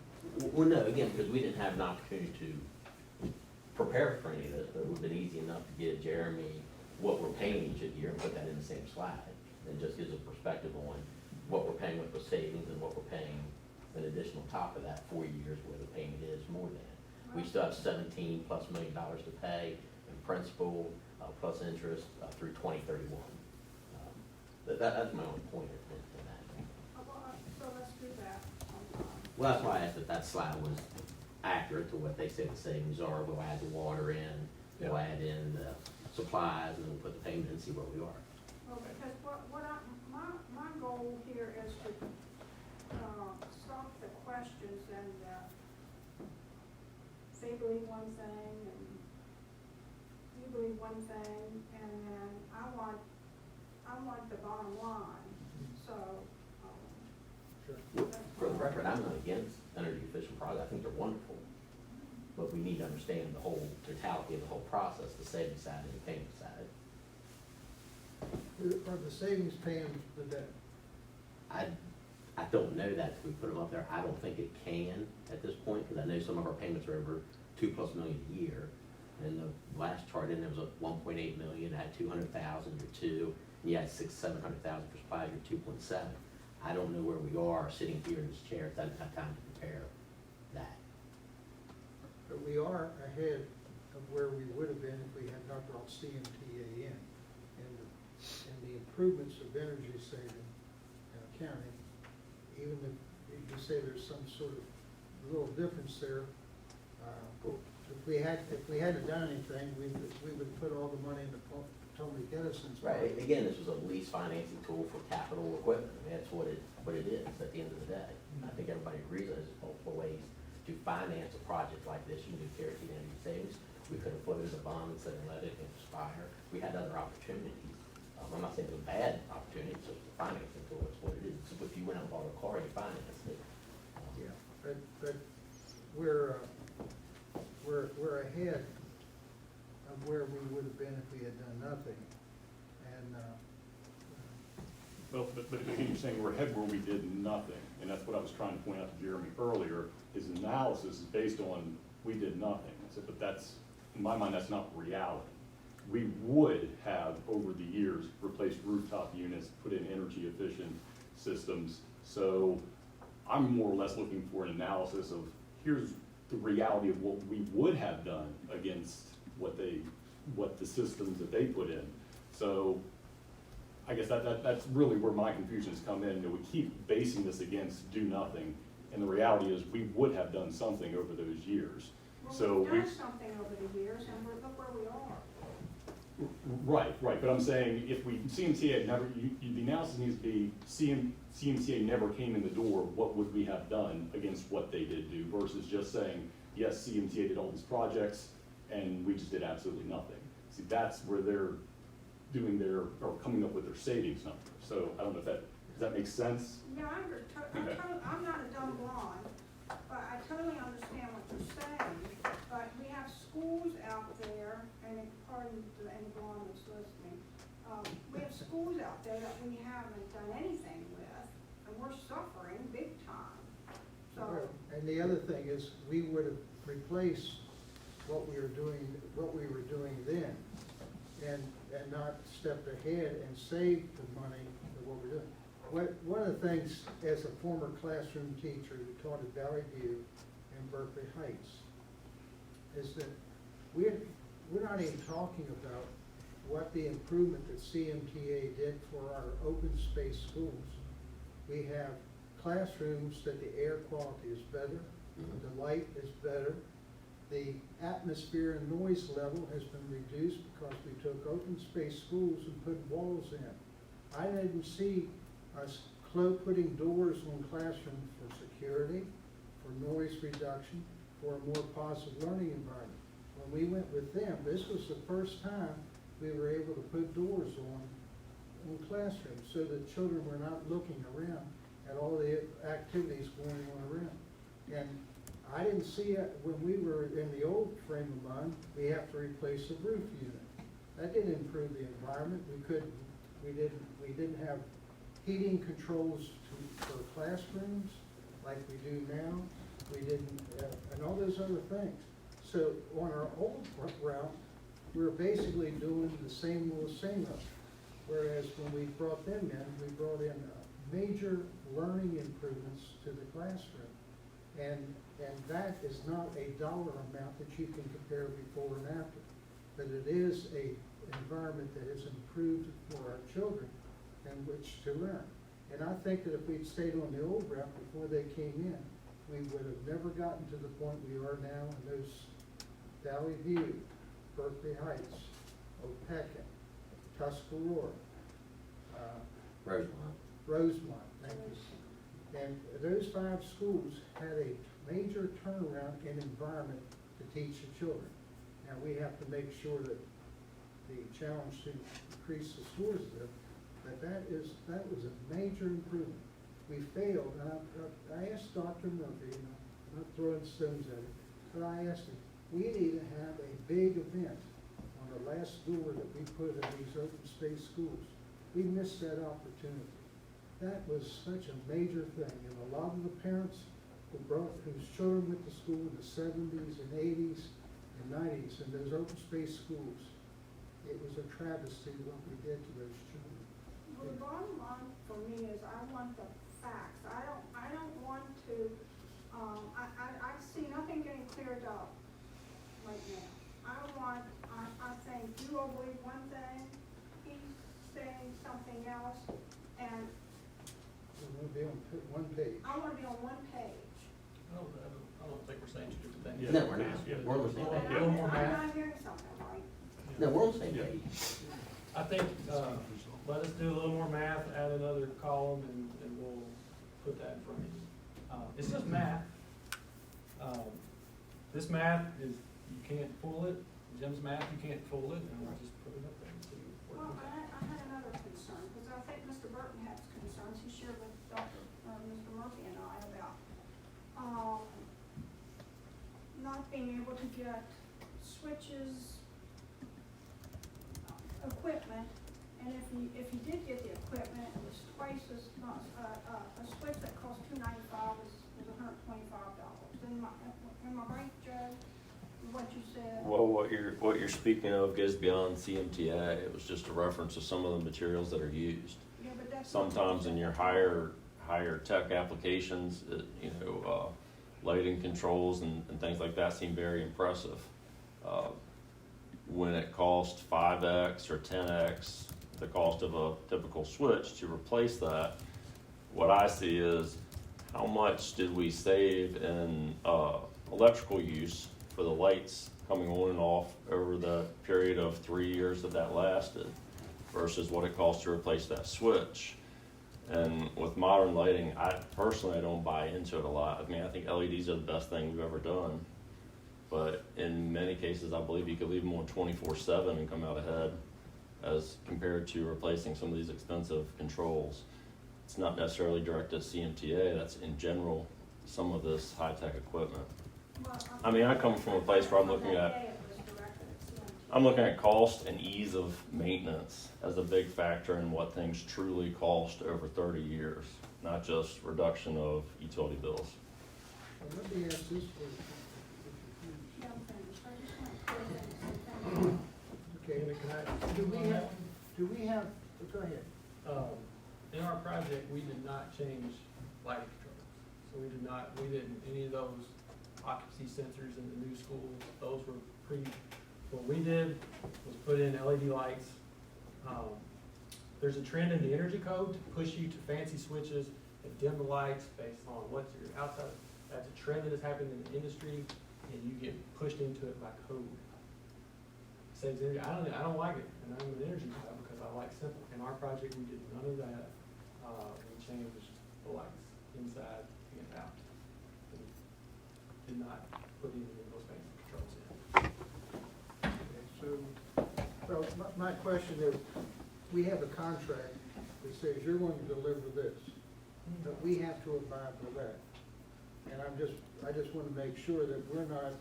Well, no, again, because we didn't have an opportunity to prepare for any of this, but it would have been easy enough to give Jeremy what we're paying each year and put that in the same slide. And just gives a perspective on what we're paying with the savings and what we're paying in additional top of that 4 years where the payment is more than. We still have $17+ million to pay in principal, plus interest through 2031. That's my only point in that. So let's do that. Well, that's why I asked if that slide was accurate to what they say the savings are. We'll add the water in, we'll add in the supplies, and we'll put the payment and see where we are. Well, because my goal here is to, stop the questions and, they believe one thing and you believe one thing, and then I want the bottom line, so, For the record, I'm not against energy efficient projects. I think they're wonderful. But we need to understand the whole totality of the whole process, the savings side and the payment side. Are the savings paying the debt? I don't know that till we put them up there. I don't think it can at this point, because I know some of our payments are over $2+ million a year. And the last chart in there was a 1.8 million, I had 200,000 or 2, and you had 600,000, 700,000 for supplies, you're 2.7. I don't know where we are sitting here in this chair, so I didn't have time to compare that. But we are ahead of where we would have been if we had not brought CMTA in. And the improvements of energy saving county, even if you say there's some sort of little difference there, if we hadn't done anything, we would put all the money in the Potomac Edison's. Right, again, this was a lease financing tool for capital equipment. I mean, that's what it is at the end of the day. I think everybody agrees that there's multiple ways to finance a project like this. You can do guaranteed energy savings. We could have floated a bond and said, let it expire. We had other opportunities. I'm not saying it was a bad opportunity, it's just a financing tool, it's what it is. It's if you went out and bought a car, you financed it. Yeah, but we're ahead of where we would have been if we had done nothing. And, Well, but again, you're saying we're ahead where we did nothing, and that's what I was trying to point out to Jeremy earlier. His analysis is based on we did nothing. I said, but that's, in my mind, that's not reality. We would have, over the years, replaced rooftop units, put in energy efficient systems. So I'm more or less looking for an analysis of, here's the reality of what we would have done against what the systems that they put in. So I guess that's really where my confusion has come in, that we keep basing this against do nothing, and the reality is we would have done something over those years. well, So we've done something over the years, and look where we are. Right, but I'm saying if CMTA had never, the analysis needs to be, CMTA never came in the door, what would we have done against what they did do versus just saying, yes, CMTA did all these projects and we just did absolutely nothing. See, that's where they're doing or coming up with their savings number. So I don't know if does that make sense? Yeah, I'm not a dumb blonde, but I totally understand what you're saying. But we have schools out there, and pardon to any blonde that's listening, we have schools out there that we haven't done anything with, and we're suffering big time. So, and the other thing is, we would have replaced what we were doing then, and not stepped ahead and saved the money for what we're doing. One of the things, as a former classroom teacher who taught at Valley View and Berkeley Heights, is that we're not even talking about what the improvement that CMTA did for our open space schools. We have classrooms that the air quality is better, the light is better, the atmosphere and noise level has been reduced because we took open space schools and put walls in. I didn't see us putting doors on classrooms for security, for noise reduction, for a more positive learning environment. When we went with them, this was the first time we were able to put doors on classrooms so that children were not looking around at all the activities going on around. And I didn't see it when we were in the old frame of mind, we have to replace the roof unit. That didn't improve the environment. We didn't have heating controls for classrooms like we do now. We didn't, and all those other things. So on our old route, we were basically doing the same old. Whereas when we brought them in, we brought in major learning improvements to the classroom. And that is not a dollar amount that you can compare before and after. but it is a environment that is improved for our children in which to learn. And I think that if we'd stayed on the old route before they came in, we would have never gotten to the point we are now in those Valley View, Berkeley Heights, Opeka, Tuscarora, Rosemont. Rosemont, thank you. And those 5 schools had a major turnaround in environment to teach the children. Now, we have to make sure that the challenge to increase the scores there, but that was a major improvement. We failed, and I asked Dr. Murphy, and I'm not throwing stones at him, but I asked him, we need to have a big event on the last door that we put in these open space schools. We missed that opportunity. That was such a major thing, and a lot of the parents whose children went to school in the 70s and 80s and 90s in those open space schools, it was a travesty what we did to those children. Well, the bottom line for me is I want the facts. I don't want to, I see nothing getting cleared up right now. I think you all believe one thing, he's saying something else, and We want to be on one page. I want to be on one page. I don't think we're saying two different things. Yeah. No, we're not. We're on the same And page. little more I'm math. not hearing something right. No, we're on the same Yeah. page. I think, let us do a little more math, add another column, and we'll put that in front of you. It's just math. This math is, you can't fool it. Jim's math, you can't fool it, and we'll just put it up there and see where it Well, comes out. I had another concern, because I think Mr. Burton has concerns, he shared with Mr. Murphy and I about, not being able to get switches, equipment, and if he did get the equipment, it was twice as much, a switch that cost $295 is $125. Am I right, Joe, what you said? Well, what you're speaking of goes beyond CMTA. It was just a reference to some of the materials that are used. Yeah, but that's not what you Sometimes in said. your higher tech applications, lighting controls and things like that seem very impressive. When it costs 5x or 10x the cost of a typical switch to replace that, what I see is how much did we save in electrical use for the lights coming on and off over the period of 3 years that lasted versus what it costs to replace that switch. And with modern lighting, I don't buy into it a lot. I mean, I think LEDs are the best thing we've ever done. But in many cases, I believe you could leave them on 24/7 and come out ahead as compared to replacing some of these expensive controls. It's not necessarily directed at CMTA, that's in general some of this high-tech equipment. Well, I mean, I come from a place where I'm looking at cost and ease of maintenance as a big factor in what things truly cost over 30 years, not just reduction of utility bills. Well, let me ask this question. Yeah, I'm finished. I just want to close it and say Okay, Can I- do we have, go ahead. In our project, we did not change lighting controls. So we didn't, any of those occupancy sensors in the new schools, those were what we did was put in LED lights. There's a trend in the energy code to push you to fancy switches and dim the lights based on what's your outside. That's a trend that has happened in the industry, and you get pushed into it by code. Saves energy. I don't like it, and I'm an energy guy because I like simple. In our project, we did none of that. We changed the lights inside and out. We did not put any of those fancy controls in. Okay, so, well, my question is, we have a contract that says you're going to deliver this, but we have to abide by that. And I just want to make sure that we're not,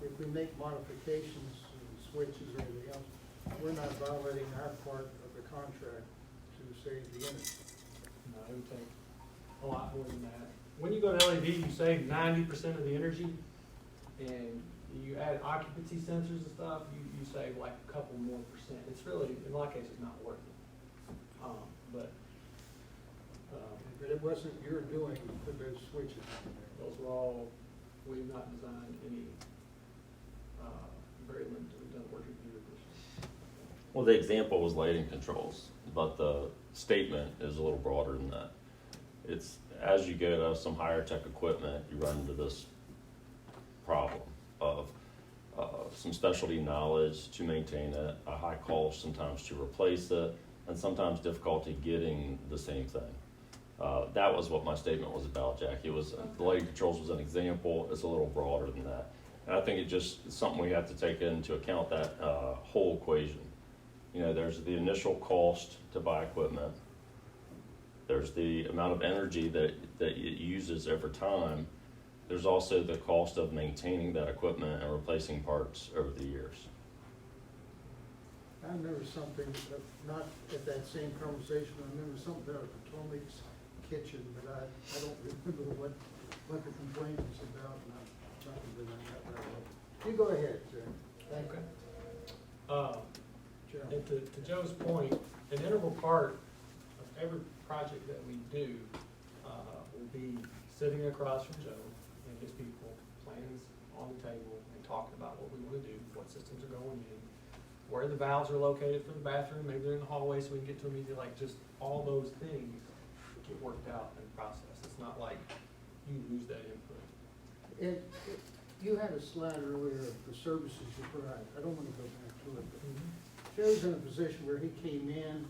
if we make modifications, switches or anything else, we're not violating our part of the contract to save the energy. No, it would take a lot more than that. When you go to LED, you save 90% of the energy, and you add occupancy sensors and stuff, you save like a couple more percent. It's really, in my case, it's not worth it. But it wasn't your doing to put those switches in there. Those were all, we've not designed any very limited, it doesn't work in vehicles. Well, the example was lighting controls, but the statement is a little broader than that. It's, as you go to some higher tech equipment, you run into this problem of some specialty knowledge to maintain it, a high cost sometimes to replace it, and sometimes difficulty getting the same thing. That was what my statement was about, Jackie. It was, the lighting controls was an example. It's a little broader than that. And I think it just, it's something we have to take into account, that whole equation. You know, there's the initial cost to buy equipment. There's the amount of energy that it uses over time. There's also the cost of maintaining that equipment and replacing parts over the years. I remember something, not at that same conversation, I remember something about Potomac's kitchen, but I don't remember what the complaint was about, and I'm not going to that very well. You go ahead, sir. Thank you. Chairman. And to Joe's point, an integral part of every project that we do will be sitting across from Joe and his people, plans on the table, and talking about what we want to do, what systems are going in, where the valves are located for the bathroom, maybe they're in the hallway so we can get to them easy, like just all those things get worked out in the process. It's not like you lose that input. And you had a slide earlier of the services you provide. I don't want to go back to it, but Joe's in a position where he came in.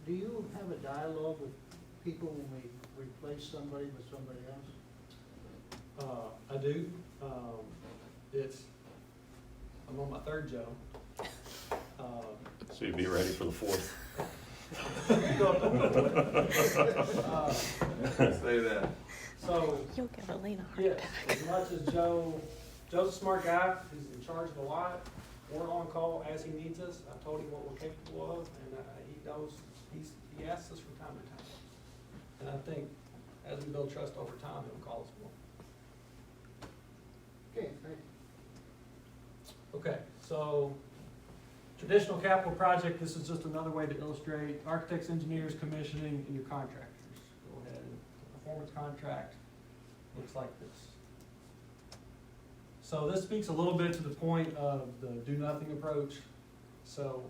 Do you have a dialogue with people when we replace somebody with somebody else? I do. I'm on my third Joe. So you'd be ready for the fourth. Say that. So, You'll give Elena a heart yes, attack. as much as Joe's a smart guy, he's in charge of a lot. We're on call as he needs us. I told him what we're capable of, and he knows, he asks us from time to time. And I think as we build trust over time, he'll call us more. Okay, thank you. Okay, so traditional capital project, this is just another way to illustrate architects, engineers, commissioning, and your contractors. Go ahead, the performance contract looks like this. So this speaks a little bit to the point of the do-nothing approach. So,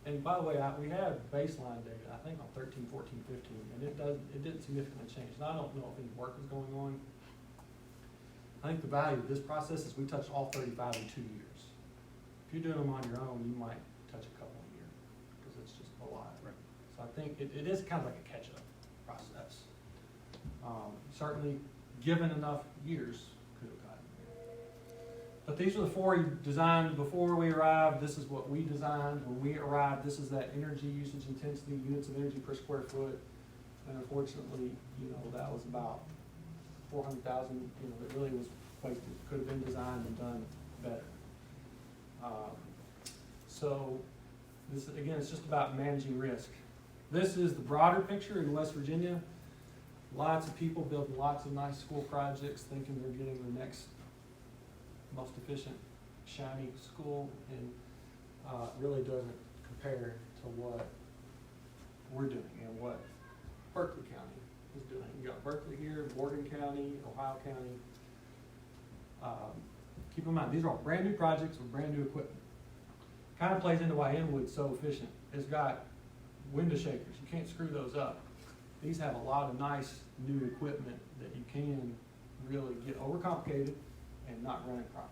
and by the way, we have baseline data, I think on 13, 14, 15, and it didn't significantly change. And I don't know if any work is going on. I think the value of this process is we touched all 35 in 2 years. If you're doing them on your own, you might touch a couple a year, because it's just a lot. Right. So I think it is kind of like a catch-up process. Certainly, given enough years, could have gotten there. But these are the four you designed before we arrived. This is what we designed when we arrived. This is that energy usage intensity, units of energy per square foot. And unfortunately, that was about 400,000, it really was wasted. Could have been designed and done better. So this, again, it's just about managing risk. This is the broader picture in West Virginia. Lots of people building lots of nice school projects, thinking they're getting the next most efficient, shiny school, and really doesn't compare to what we're doing and what Berkeley County is doing. You got Berkeley here, Morgan County, Ohio County. Keep in mind, these are all brand new projects with brand new equipment. Kind of plays into why Inwood's so efficient. It's got window shakers. You can't screw those up. These have a lot of nice new equipment that you can really get overcomplicated and not run it properly.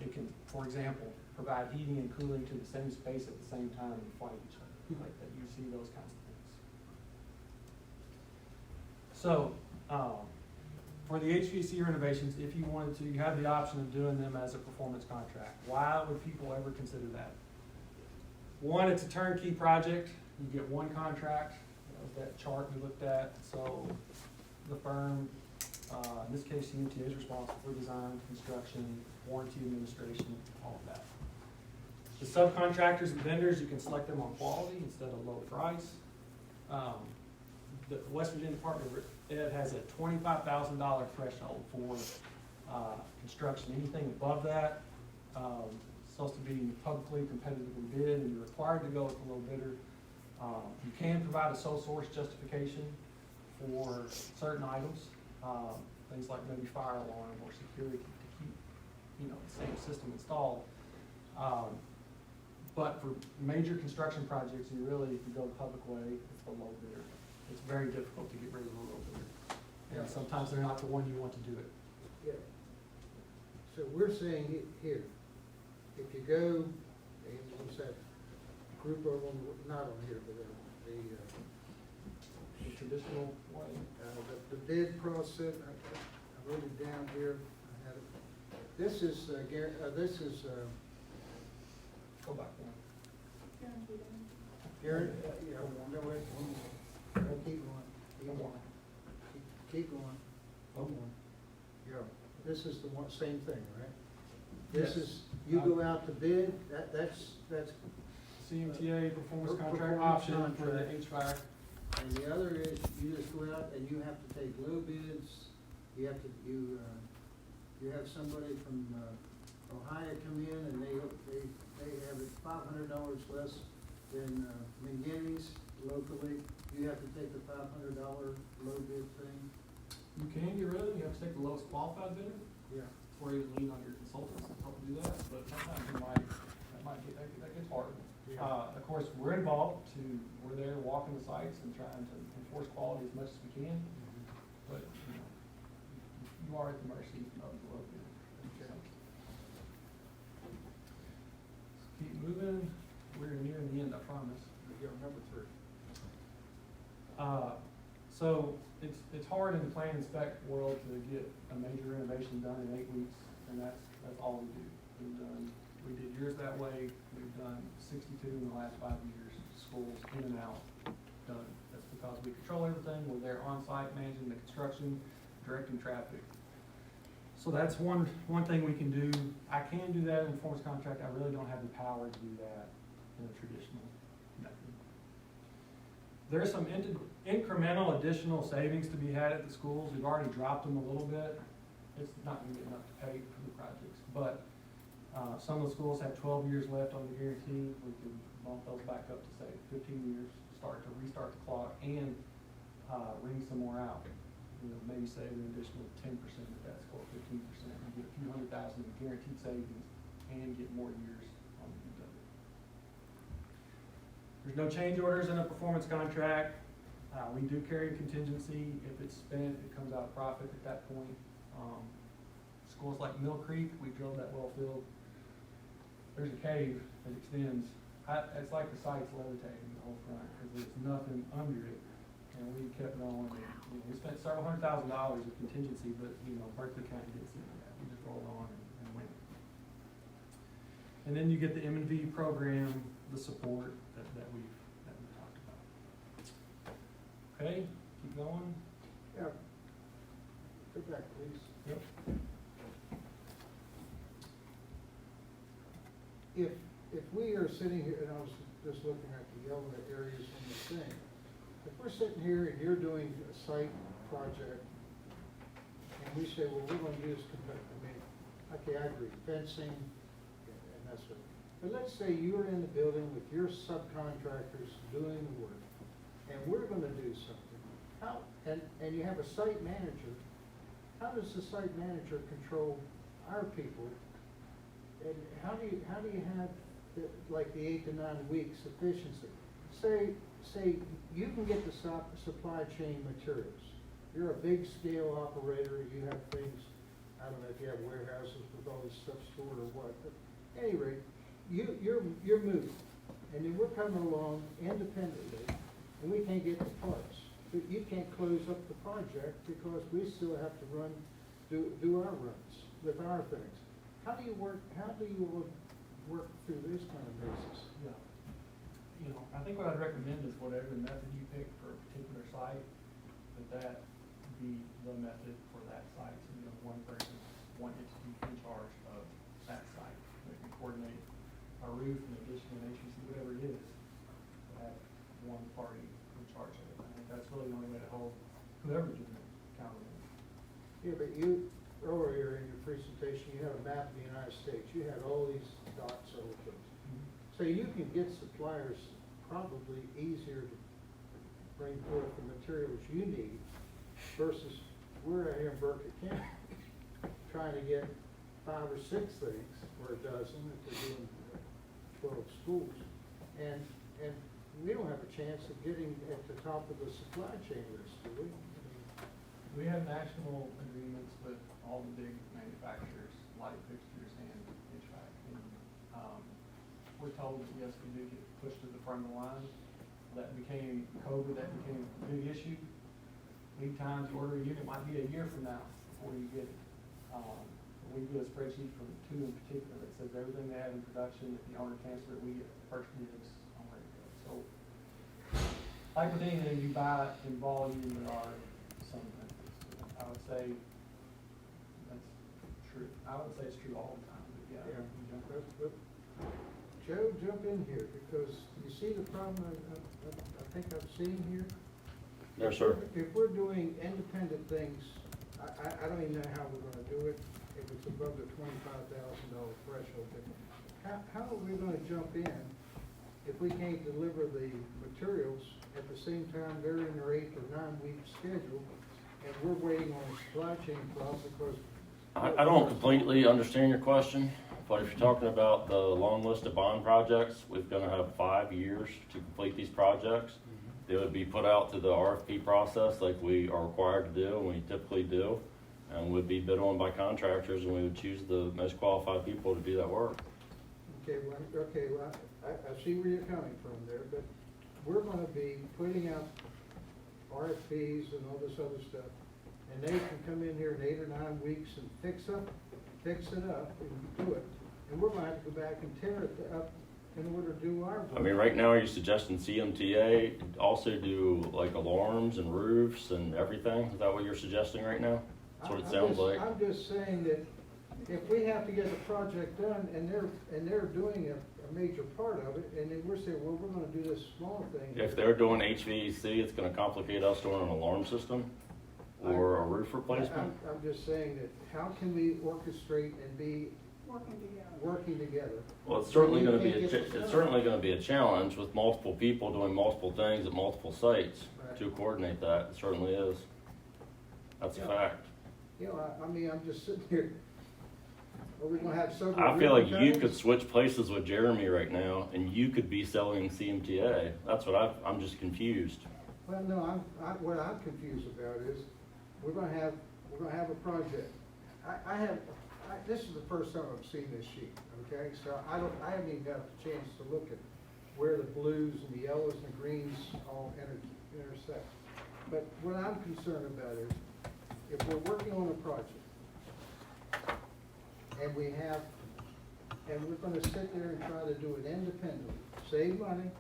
It can, for example, provide heating and cooling to the same space at the same time and fight each other. Like that, you see those kinds of things. So, for the HVAC renovations, if you wanted to, you have the option of doing them as a performance contract. Why would people ever consider that? One, it's a turnkey project. You get one contract. That was that chart we looked at. So the firm, in this case, UMTA is responsible for design, construction, warranty administration, all of that. The subcontractors and vendors, you can select them on quality instead of low price. The West Virginia Department of Ed has a $25,000 threshold for construction. Anything above that, supposed to be publicly competitively bid, and you're required to go with the low bidder. You can provide a sole source justification for certain items, things like maybe fire alarm or security to keep the same system installed. But for major construction projects, you really, if you go the public way, it's the low bidder. It's very difficult to get rid of a low bidder. Yeah. And sometimes they're not the one you want to do it. Yeah. So we're saying here, if you go, and what's that group of them, not on here, but The traditional way. the bid process, I wrote it down here, I had it. This is, Go back one. Guaranteed. Gary, yeah, no, wait, one more. No, keep going, keep going. Keep going, one more. Yeah, this is the one, same thing, right? This Yes. is, you go out to bid, that's, CMTA performance contract Performance option for the contract. HVAC. and the other is, you just go out and you have to take low bids, you have to, you have somebody from, Ohio come in and they have it $500 less than, McGinney's locally, you have to take the $500 low bid thing, You can get rid of them, you have to take the lowest qualified bidder, yeah. or you lean on your consultants to help you do that, but sometimes that gets hard. Yeah. Of course, we're involved we're there walking the sites and trying to enforce quality as much as we can, but, you are at the mercy of the low bidder. Okay. Keep moving, we're nearing the end, I promise. Yeah, number 3. So it's hard in the plan and spec world to get a major renovation done in 8 weeks, and that's all we do. We did yours that way, we've done 62 in the last 5 years, schools in and out, done. That's because we control everything, we're there on site managing the construction, directing traffic. So that's one thing we can do. I can do that in a performance contract, I really don't have the power to do that in a traditional method. There's some incremental additional savings to be had at the schools. We've already dropped them a little bit. It's not gonna get enough to pay for the projects, but some of the schools have 12 years left on the guarantee. We can bump those back up to say 15 years, restart the clock, and ring some more out. Maybe save an additional 10% at that school, 15%, and get a few $100,000 in guaranteed savings and get more years on the UW. There's no change orders in a performance contract. We do carry a contingency. If it's spent, it comes out of profit at that point. Schools like Mill Creek, we drilled that well field. There's a cave that extends. It's like the site's levitating the whole front, because there's nothing under it. And we kept going. We spent several $100,000 of contingency, but, Berkeley County didn't see that. We just rolled on and went. And then you get the M&V program, the support that we've talked about. Okay, keep going. Yeah. Go back, please. Yep. If we are sitting here, and I was just looking at the yellow areas on the thing, if we're sitting here and you're doing a site project, and we say, well, we're gonna use, okay, I agree, fencing, and that's it. But let's say you're in the building with your subcontractors doing the work, and we're gonna do something. And you have a site manager, how does the site manager control our people? And how do you have the 8 to 9 weeks efficiency? Say you can get the supply chain materials. You're a big scale operator, you have things, I don't know if you have warehouses with all this stuff stored or what, but at any rate, you're moving. And then we're coming along independently, and we can't get the parts. But you can't close up the project because we still have to do our runs with our things. How do you work through this kind of basis? Yeah. I think what I'd recommend is whatever method you pick for a particular site, that be the method for that site. So, one person, one entity in charge of that site. They can coordinate a roof, an addition, an HVAC, whatever it is. Have one party in charge of it. I think that's really the only way to hold whoever's doing it accountable. Yeah, but you, earlier in your presentation, you had a map of the United States. You had all these dots all over. So you can get suppliers probably easier to bring forth the materials you need versus we're out here in Berkeley County trying to get 5 or 6 things, or a dozen if we're doing 12 schools. And we don't have a chance of getting at the top of the supply chain list, do we? We have national agreements with all the big manufacturers, light fixtures and HVAC. And, we're told that yes, we do get pushed to the front of the line. That became COVID, that became a big issue. Lead times, you order a unit might be a year from now before you get it. We do a spreadsheet from 2 in particular that says everything they have in production, if the owner cancels it, we get first meetings on ready to go. So, like with anything, you buy in volume, there are some benefits. I would say that's true. I would say it's true all the time, but yeah. But Joe, jump in here, because you see the problem I think I've seen here? Yes, sir. If we're doing independent things, I don't even know how we're gonna do it, if it's above the $25,000 threshold. But how are we gonna jump in if we can't deliver the materials at the same time they're in their 8 or 9 week schedule, and we're waiting on a supply chain problem because. I don't completely understand your question, but if you're talking about the long list of bond projects, we're gonna have 5 years to complete these projects. They would be put out to the RFP process like we are required to do, and we typically do, and would be bid on by contractors, and we would choose the most qualified people to do that work. Well, I see where you're coming from there, but we're gonna be putting out RFPs and all this other stuff, and they can come in here in 8 or 9 weeks and fix it up and do it, and we're gonna have to go back and tear it up in order to do our work. I mean, right now, are you suggesting CMTA also do like alarms and roofs and everything? Is that what you're suggesting right now? That's what it sounds like. I'm just saying that if we have to get the project done, and they're doing a major part of it, and then we're saying, well, we're gonna do this small thing. If they're doing HVAC, it's gonna complicate us doing an alarm system or a roof replacement. I'm just saying that how can we orchestrate and be working together? Well, it's certainly gonna be a challenge with multiple people doing multiple things at multiple sites Right. to coordinate that. It certainly is. That's a fact. You know, I mean, I'm just sitting here, are we gonna have several? I feel like you ribbon could cuttings? switch places with Jeremy right now, and you could be selling CMTA. That's what I'm just confused. Well, no, what I'm confused about is, we're gonna have a project. This is the first time I've seen this sheet, okay? So I haven't even got a chance to look at where the blues and the yellows and the greens all intersect. But what I'm concerned about is, if we're working on a project, and we're gonna sit there and try to do it independently, save money,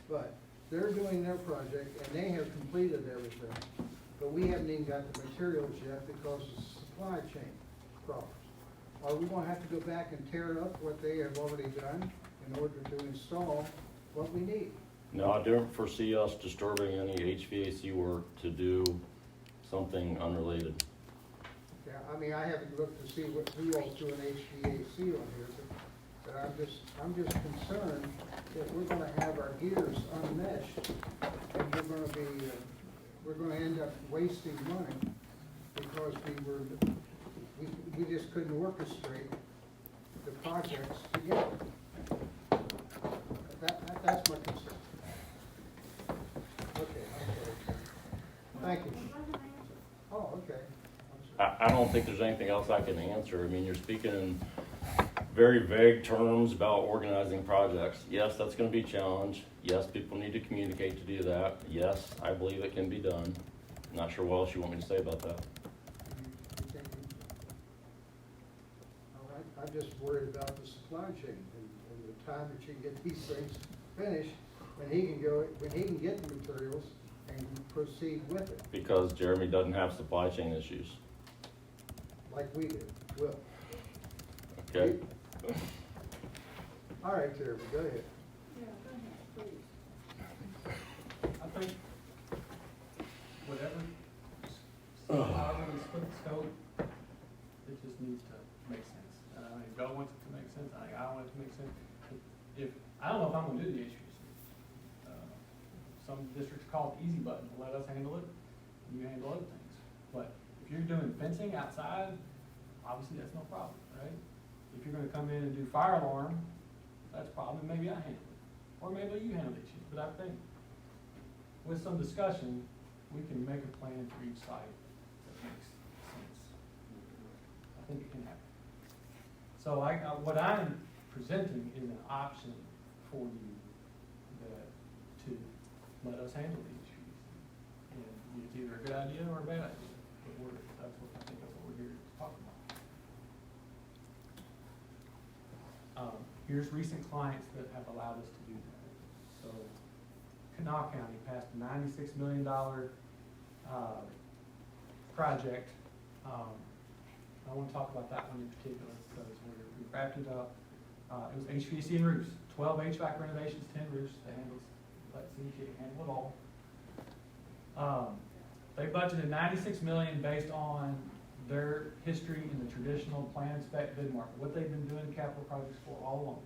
but they're doing their project and they have completed everything, but we haven't even got the materials yet because of supply chain problems. Are we gonna have to go back and tear up what they have already done in order to install what we need? No, I don't foresee us disturbing any HVAC work to do something unrelated. Yeah, I mean, I haven't looked to see who all's doing HVAC on here, but I'm just concerned that we're gonna have our gears unmeshed, and we're gonna end up wasting money because we just couldn't orchestrate the projects together. That's my concern. Okay. Thank you. Oh, okay. I'm sorry. I don't think there's anything else I can answer. I mean, you're speaking in very vague terms about organizing projects. Yes, that's gonna be a challenge. Yes, people need to communicate to do that. Yes, I believe it can be done. I'm not sure what else you want me to say about that. All right, I'm just worried about the supply chain and the time that you can get these things finished, when he can get the materials and proceed with it, Because Jeremy doesn't have supply chain issues. like we do, Will. Okay? All right, Jeremy, go ahead. Yeah, go ahead, please. I think whatever, however we split the scope, it just needs to make sense. And I think Bill wants it to make sense, I think I want it to make sense. If, I don't know if I'm gonna do the HVAC. Some districts call it easy button, let us handle it, you handle other things. But if you're doing fencing outside, obviously that's no problem, right? If you're gonna come in and do fire alarm, that's a problem, maybe I handle it, or maybe you handle it, Chief. But I think with some discussion, we can make a plan for each site that makes sense. I think it can happen. So what I'm presenting is an option for you to let us handle these issues. And it's either a good idea or a bad idea, but I think that's what we're here to talk about. Here's recent clients that have allowed us to do that. So Kanawha County passed a $96 million project. I want to talk about that one in particular because we wrapped it up. It was HVAC and roofs, 12 HVAC renovations, 10 roofs. They let CDK handle it all. They budgeted $96 million based on their history in the traditional plan and spec bid market, what they've been doing capital projects for all along.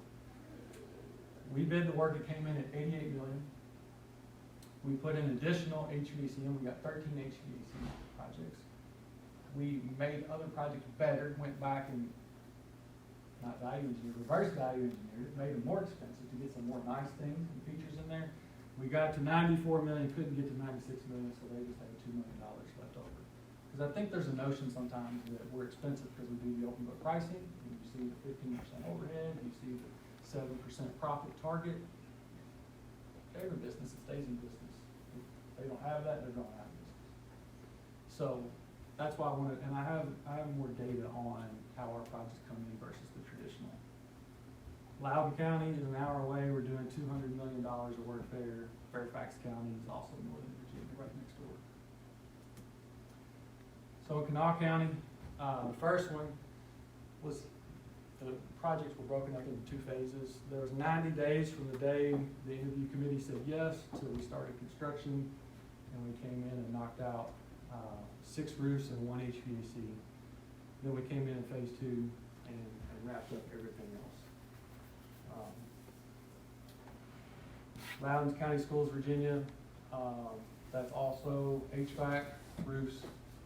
We bid the work that came in at $88 million. We put in additional HVAC in, we got 13 HVAC projects. We made other projects better, went back and, not value engineered, reverse value engineered, made them more expensive to get some more nice things and features in there. We got to 94 million, couldn't get to 96 million, so they just had $2 million left over. Because I think there's a notion sometimes that we're expensive because we do the open book pricing, and you see the 15% overhead, you see the 7% profit target. Every business that stays in business, if they don't have that, they're going out of business. So that's why I wanted, and I have more data on how our projects come in versus the traditional. Loudoun County is an hour away. We're doing $200 million of work there. Fairfax County is also Northern Virginia, right next door. So in Kanawha County, the first one was, the projects were broken up into 2 phases. There was 90 days from the day the interview committee said yes till we started construction, and we came in and knocked out 6 roofs and 1 HVAC. Then we came in phase 2 and wrapped up everything else. Loudoun County Schools, Virginia, that's also HVAC, roofs,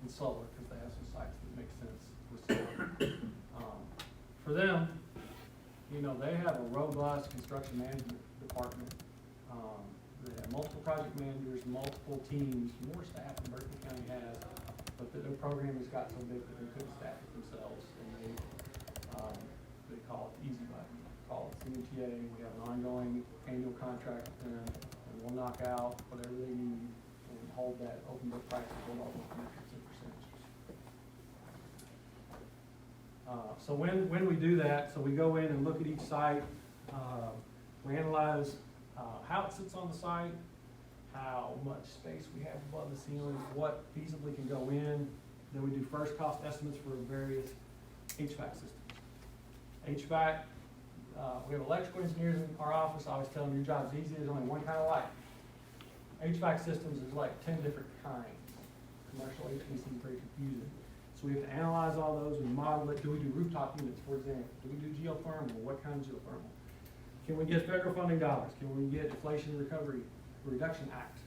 and solar, because they have some sites that make sense with solar. For them, you know, they have a robust construction management department. They have multiple project managers, multiple teams, more staff than Berkeley County has, but their program has got so big that they couldn't staff it themselves, and they call it Easy Button, call it CMTA. We have an ongoing annual contract with them, and we'll knock out whatever they need and hold that open book price and hold all those metrics and percentages. So when we do that, so we go in and look at each site, we analyze how it sits on the site, how much space we have above the ceiling, what feasibly can go in. Then we do first cost estimates for various HVAC systems. HVAC, we have electrical engineers in our office. I always tell them your job's easy, there's only one kind of light. HVAC systems is like 10 different kinds. Commercial HVAC is very confusing. So we have to analyze all those, we model it. Do we do rooftop units, for example? Do we do geothermal? What kind of geothermal? Can we get federal funding dollars? Can we get Inflation Recovery Reduction Act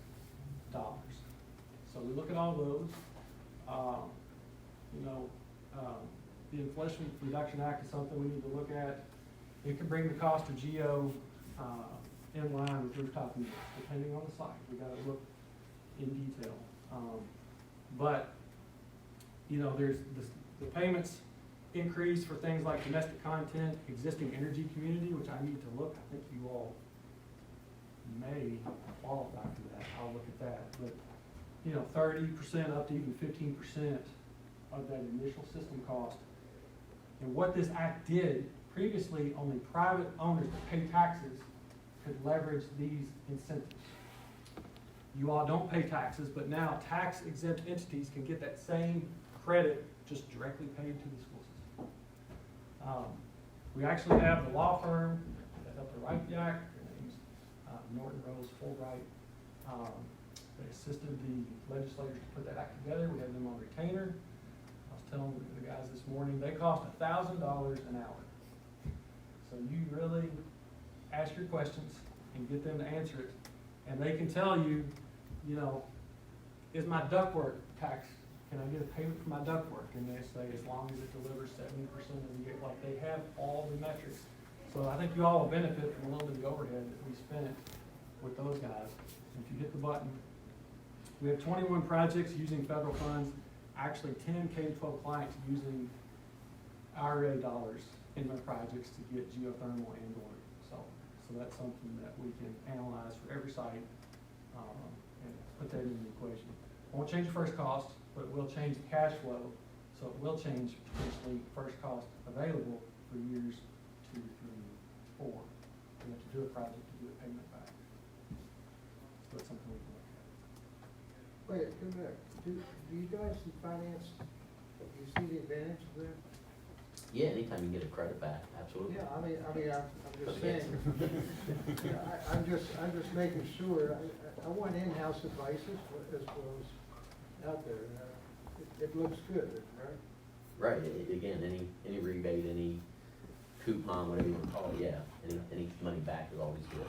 dollars? So we look at all those. The Inflation Reduction Act is something we need to look at. It can bring the cost of geo in line with rooftop units, depending on the site. We got to look in detail. There's the payments increase for things like domestic content, existing energy community, which I need to look. I think you all may qualify for that. I'll look at that. But 30% up to even 15% of that initial system cost. And what this act did, previously only private owners that pay taxes could leverage these incentives. You all don't pay taxes, but now tax exempt entities can get that same credit just directly paid to the school system. We actually have the law firm that helped to write the act. Their name's Norton Rose Fulbright. They assisted the legislators to put that act together. We have them on retainer. I was telling the guys this morning, they cost $1,000 an hour. So you really ask your questions and get them to answer it. And they can tell you, is my ductwork tax can I get a payment for my ductwork? And they say, as long as it delivers 70% of the year, like, they have all the metrics. So I think you all will benefit from a little bit of the overhead that we spent with those guys. If you hit the button, we have 21 projects using federal funds, actually 10 K-12 clients using IRA dollars in their projects to get geothermal and or solar. So that's something that we can analyze for every site, and put that in the equation. Won't change the first cost, but it will change the cash flow, so it will change potentially first cost available for years 2, 3, 4. We have to do a project to do a payment back. So that's something we can look at. Wait, come back. Do you guys in finance, do you see the advantage of that? Yeah, anytime you get a credit back, absolutely. Yeah, I'm just saying. I'm just making sure, I want in-house advice as well as out there. It looks good, right? Right, again, any rebate, any coupon, whatever you want to call it, yeah, any money back is always good.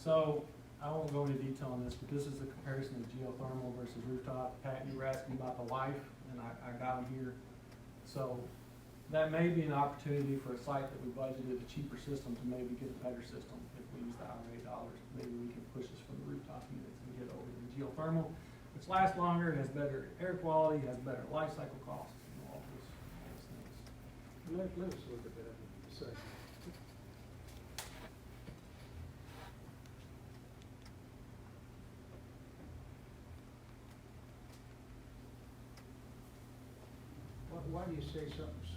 So, I won't go into detail on this, but this is a comparison of geothermal versus rooftop. Pat, you were asking about the life, and I got them here. So, that may be an opportunity for a site that we budgeted a cheaper system to maybe get a better system if we use the IRA dollars. Maybe we can push this from the rooftop units and get over to geothermal, which lasts longer, has better air quality, has better life cycle costs, all those things. Let us look at that in a second. Why do you say something's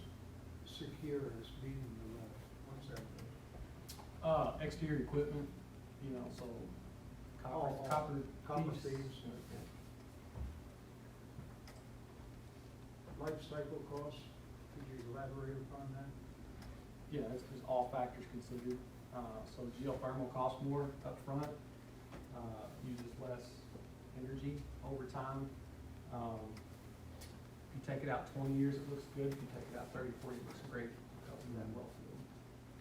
secure as being the law? What's that mean? Exterior equipment, you know, so copper thieves. thieves. Life cycle costs, could you elaborate upon that? Yeah, it's all factors considered. So geothermal costs more upfront, uses less energy over time. If you take it out 20 years, it looks good. If you take it out 30, 40, it looks great because of that well field.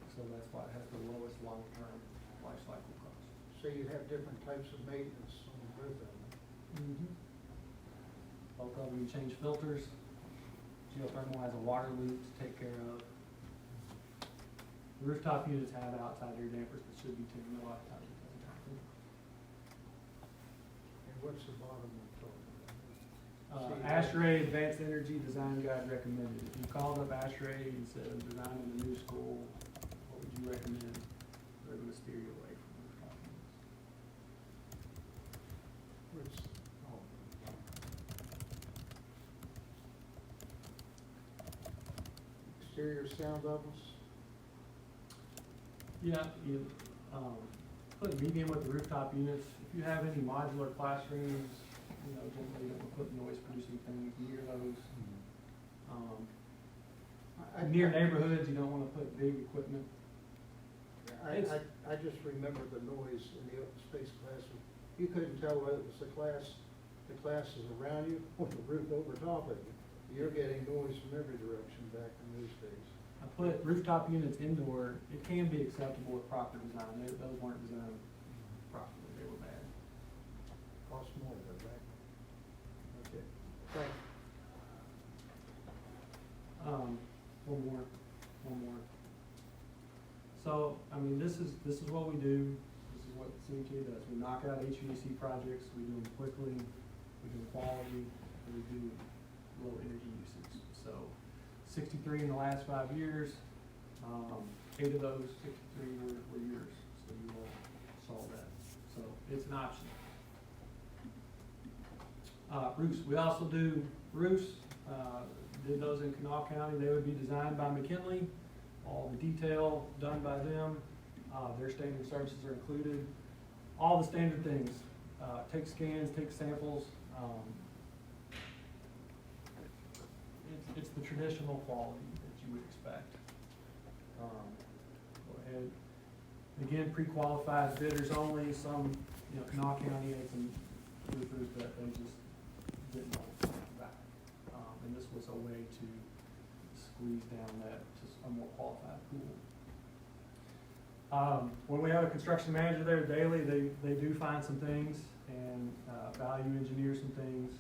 So that's why it has the lowest long-term life cycle cost. So you have different types of maintenance on both of them. Both of them, you change filters. Geothermal has a water loop to take care of. The rooftop units have outside air dampers, but should be tuned a lot of times. It doesn't have to. And what's the bottom of the total? ASHRAE Advanced Energy Design Guide recommended. If you called up ASHRAE and said, I'm designing a new school, what would you recommend? They're gonna steer you away from rooftop units. Exterior sound levels? Yeah, you, put medium with the rooftop units. If you have any modular classrooms, you know, generally you don't put noise producing things near those. Near neighborhoods, you don't wanna put big equipment. I just remember the noise in the open space classroom. You couldn't tell whether it was the classes around you or the roof over top of you. You're getting noise from every direction back in those days. I put rooftop units indoor, it can be acceptable with proper design. Those weren't designed properly, they were bad. Cost more though, right? Okay, thank you. One more. So, I mean, this is what we do. This is what CMT does. We knock out HVAC projects, we do them quickly, we do quality, and we do low energy usage. So, 63 in the last 5 years, 8 of those 63 were yours, so you will solve that. So, it's an option. Roofs, we also do roofs. Did those in Kanawha County. They would be designed by McKinley, all the detail done by them. Their standard services are included. All the standard things, take scans, take samples. It's the traditional quality that you would expect. Go ahead. Again, pre-qualified bidders only. Some, you know, Kanawha County had some roofers that they just didn't want to back. And this was a way to squeeze down that to a more qualified pool. When we have a construction manager there daily, they do find some things. and value engineer some things.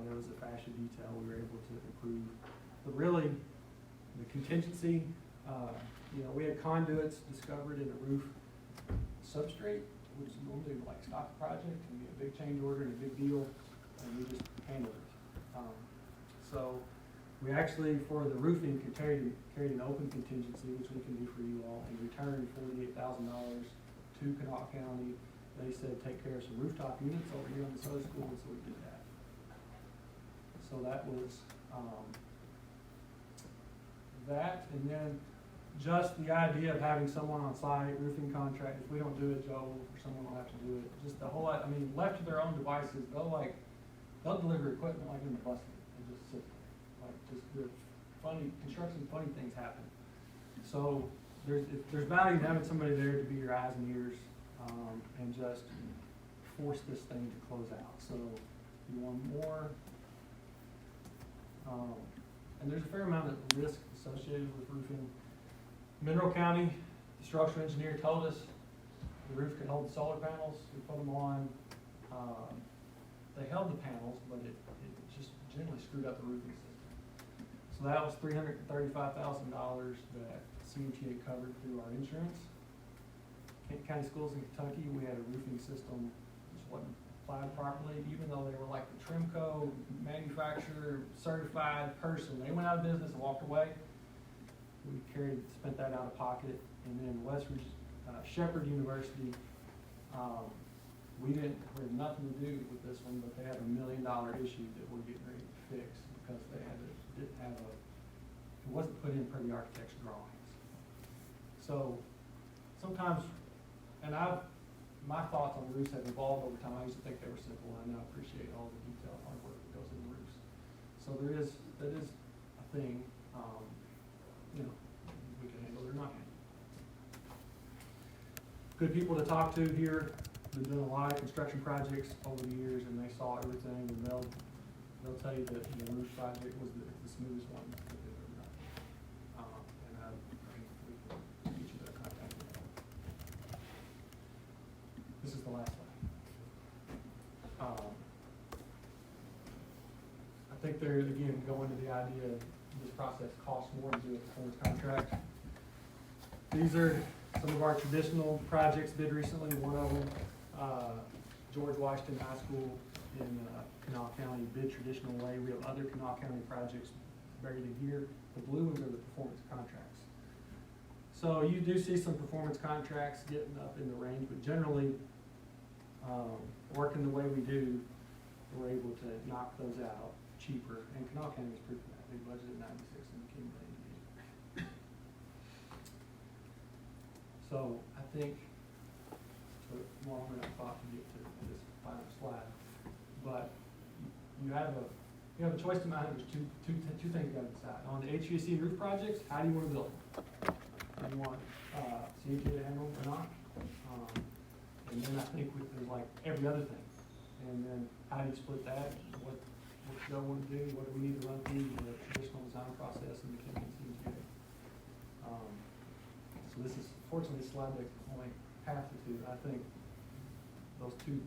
There was a fascia detail we were able to improve. But really, the contingency, we had conduits discovered in the roof substrate, which is normally like stock project, and be a big change order and a big deal, and we just handled it. So we actually, for the roofing, carried an open contingency, which we can do for you all, and returned $48,000 to Kanawha County. They said, take care of some rooftop units over here on the Southern School, so we did that. So that was, that, and then just the idea of having someone on site, roofing contract, if we don't do it, Joe, or someone will have to do it. Just the whole, left to their own devices, they'll deliver equipment like in the bus and just sit there. Like, just the funny things happen. So there's value in having somebody there to be your eyes and ears, and just force this thing to close out. So you want more, and there's a fair amount of risk associated with roofing. Mineral County, the structural engineer told us the roof could hold the solar panels. We put them on. They held the panels, but it just generally screwed up the roofing system. So that was $335,000 that CMTA covered through our insurance. Kent County Schools in Kentucky, we had a roofing system which wasn't applied properly, even though they were like the Trimco manufacturer certified person. They went out of business and walked away. We spent that out of pocket. And then Shepherd University, we had nothing to do with this one, but they had $1 million issue that we're getting ready to fix because they it wasn't put in per the architect's drawings. So sometimes, and my thoughts on roofs have evolved over time. I used to think they were simple, and I now appreciate all the detail and hard work that goes into roofs. So that is a thing, we can handle it or not handle it. Good people to talk to here. Been doing a lot of construction projects over the years, and they saw everything, and they'll tell you that the roof project was the smoothest one that they've ever done. And we can get you their contact info. This is the last one. I think they're, again, going to the idea of this process costs more to do a performance contract. These are some of our traditional projects bid recently. One of them, George Washington High School in Kanawha County, bid traditional way. We have other Kanawha County projects buried in here. The blue ones are the performance contracts. So you do see some performance contracts getting up in the range, but generally, working the way we do, we're able to knock those out cheaper. And Kanawha County is proof of that. They budgeted 96 and came in 88. So I think it's a longer than I thought to get to this final slide, but you have a choice to make. There's two things you got to decide. On the HVAC roof projects, how do you want to build them? Do you want CMTA to handle them or not? And then I think there's like every other thing. And then how do you split that? What do you want to do? What do we need to run through the traditional design process and the CMTA? So this is, fortunately, this slide deck only half the two. I think those two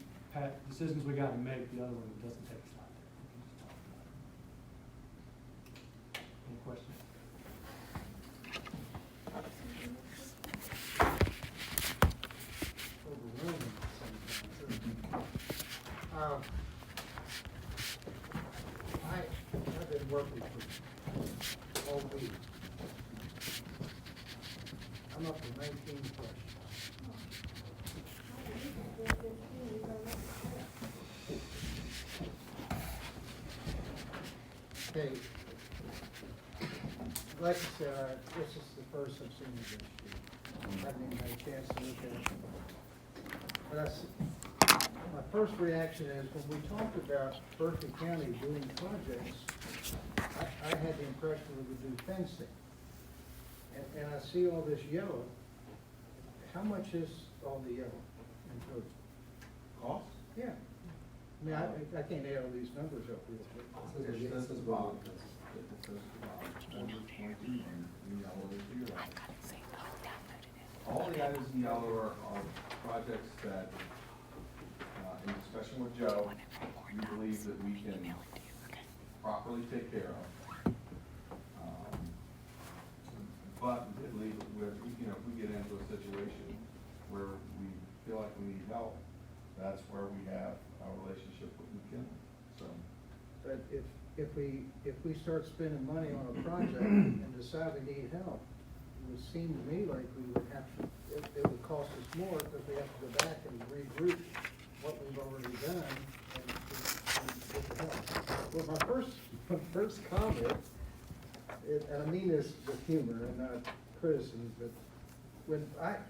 decisions we got to make, the other one doesn't take a slide deck. We can just talk about it. Any questions? Overwhelming sometimes. I've been working for all week. I'm up to 19 questions. Okay. Like I said, this is the first I've seen of this year. I haven't even had a chance to look at it. But my first reaction is when we talked about Berkeley County doing projects, I had the impression we would do fencing. And I see all this yellow. How much is all the yellow in total? Cost? Yeah. I mean, I can't add all these numbers up real quick. This is Bob. All the items in yellow are projects that in discussion with Joe, we believe that we can properly take care of. But we believe that with, you know, if we get into a situation where we feel like we need help, that's where we have a relationship with McKinley, so. But if we start spending money on a project and decide we need help, it would seem to me like we would have to, it would cost us more because we have to go back and regroup what we've already done and get the help. Well, my first comment, and I mean this with humor and not criticism, but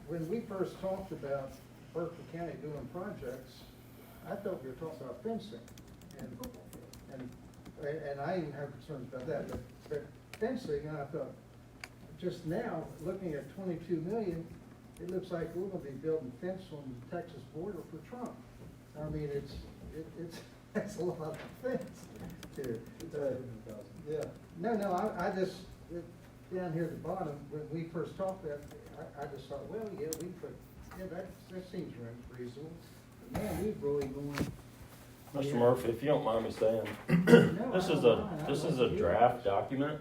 when we first talked about Berkeley County doing projects, I thought we were talking about fencing. And I even have concerns about that, but fencing, and I thought, just now, looking at 22 million, it looks like we're gonna be building fence on the Texas border for Trump. I mean, that's a lot of fence here. Yeah, no, I just, down here at the bottom, when we first talked that, I just thought, well, yeah, we put, yeah, that seems reasonable. But man, we've really gone. Mr. Murphy, if you don't mind me saying, No, this I is don't mind. this I is like a to hear draft this. document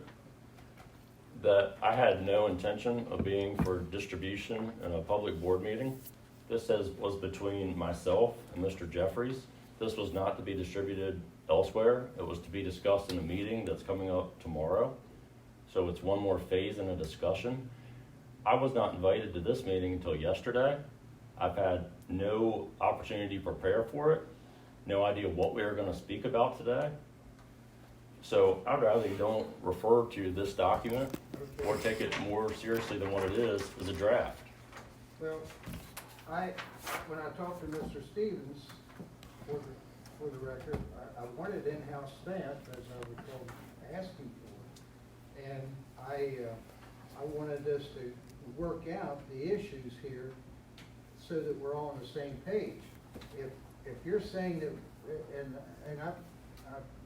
that I had no intention of being for distribution in a public board meeting. This was between myself and Mr. Jeffries. This was not to be distributed elsewhere. It was to be discussed in a meeting that's coming up tomorrow. So it's one more phase in a discussion. I was not invited to this meeting until yesterday. I've had no opportunity to prepare for it, no idea what we were gonna speak about today. So I'd rather you don't refer to this document or take it more seriously than what it is as a draft. Well, when I talked to Mr. Stevens, for the record, I wanted in-house staff, as I recall asking for. And I wanted us to work out the issues here so that we're all on the same page. If you're saying that, and I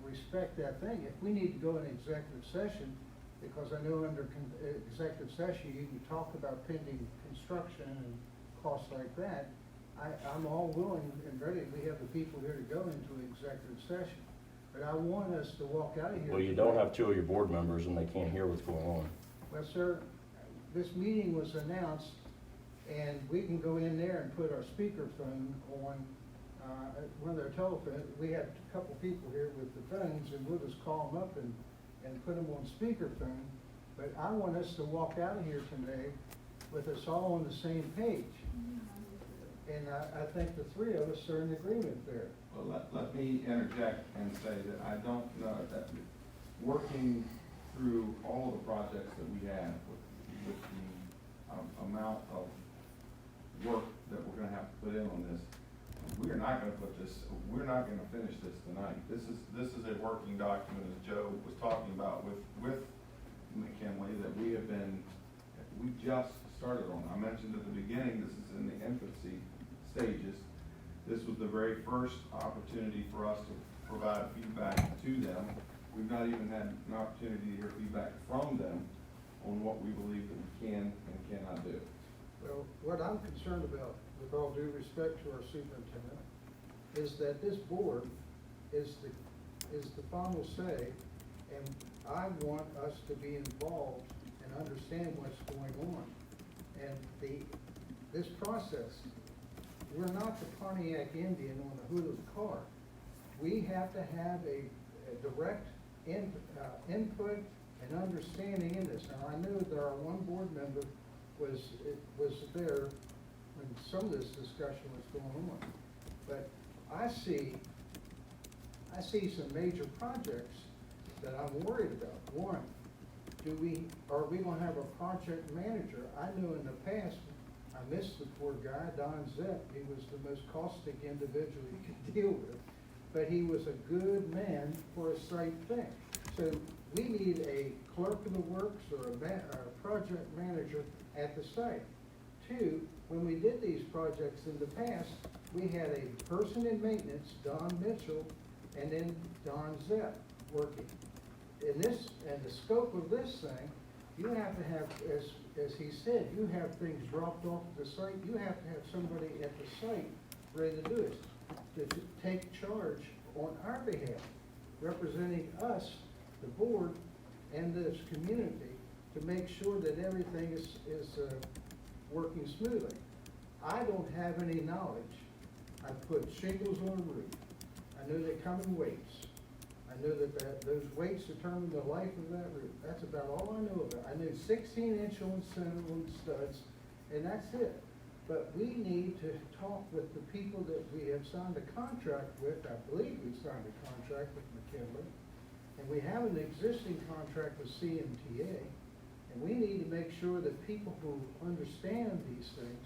respect that thing, if we need to go in executive session, because I know under executive session, you can talk about pending construction and costs like that, I'm all willing and ready, we have the people here to go into executive session. But I want us to walk out of here. Well, you don't have two of your board members and they can't hear what's going on. Well, sir, this meeting was announced, and we can go in there and put our speakerphone on, one of their telephones. We had a couple people here with the phones, and we'll just call them up and put them on speakerphone. But I want us to walk out of here today with us all on the same page. And I think the three of us are in agreement there. Well, let me interject and say that I don't know that working through all of the projects that we have with the amount of work that we're gonna have to put in on this, we're not gonna finish this tonight. This is a working document, as Joe was talking about with McKinley, that we just started on. I mentioned at the beginning, this is in the infancy stages. This was the very first opportunity for us to provide feedback to them. We've not even had an opportunity to hear feedback from them on what we believe that we can and cannot do. Well, what I'm concerned about, with all due respect to our superintendent, is that this board is the final say, and I want us to be involved and understand what's going on. And this process, we're not the Pontiac Indian on the hood of the car. We have to have a direct input and understanding in this. Now, I know that our one board member was there when some of this discussion was going on. But I see some major projects that I'm worried about. One, are we gonna have a project manager? I know in the past, I missed the poor guy, Don Zepp. He was the most caustic individual you could deal with, but he was a good man for a site thing. So we need a clerk of the works or a project manager at the site. Two, when we did these projects in the past, we had a person in maintenance, Don Mitchell, and then Don Zepp working. In this, and the scope of this thing, you have to have, as he said, you have things dropped off the site, you have to have somebody at the site ready to do it. to take charge on our behalf, representing us, the board, and this community, to make sure that everything is working smoothly. I don't have any knowledge. I put shingles on the roof. I know they come in weights. I know that those weights determine the life of that roof. That's about all I know about it. I know 16-inch on center on studs, and that's it. But we need to talk with the people that we have signed a contract with. I believe we've signed a contract with McKinley. And we have an existing contract with CMTA. And we need to make sure that people who understand these things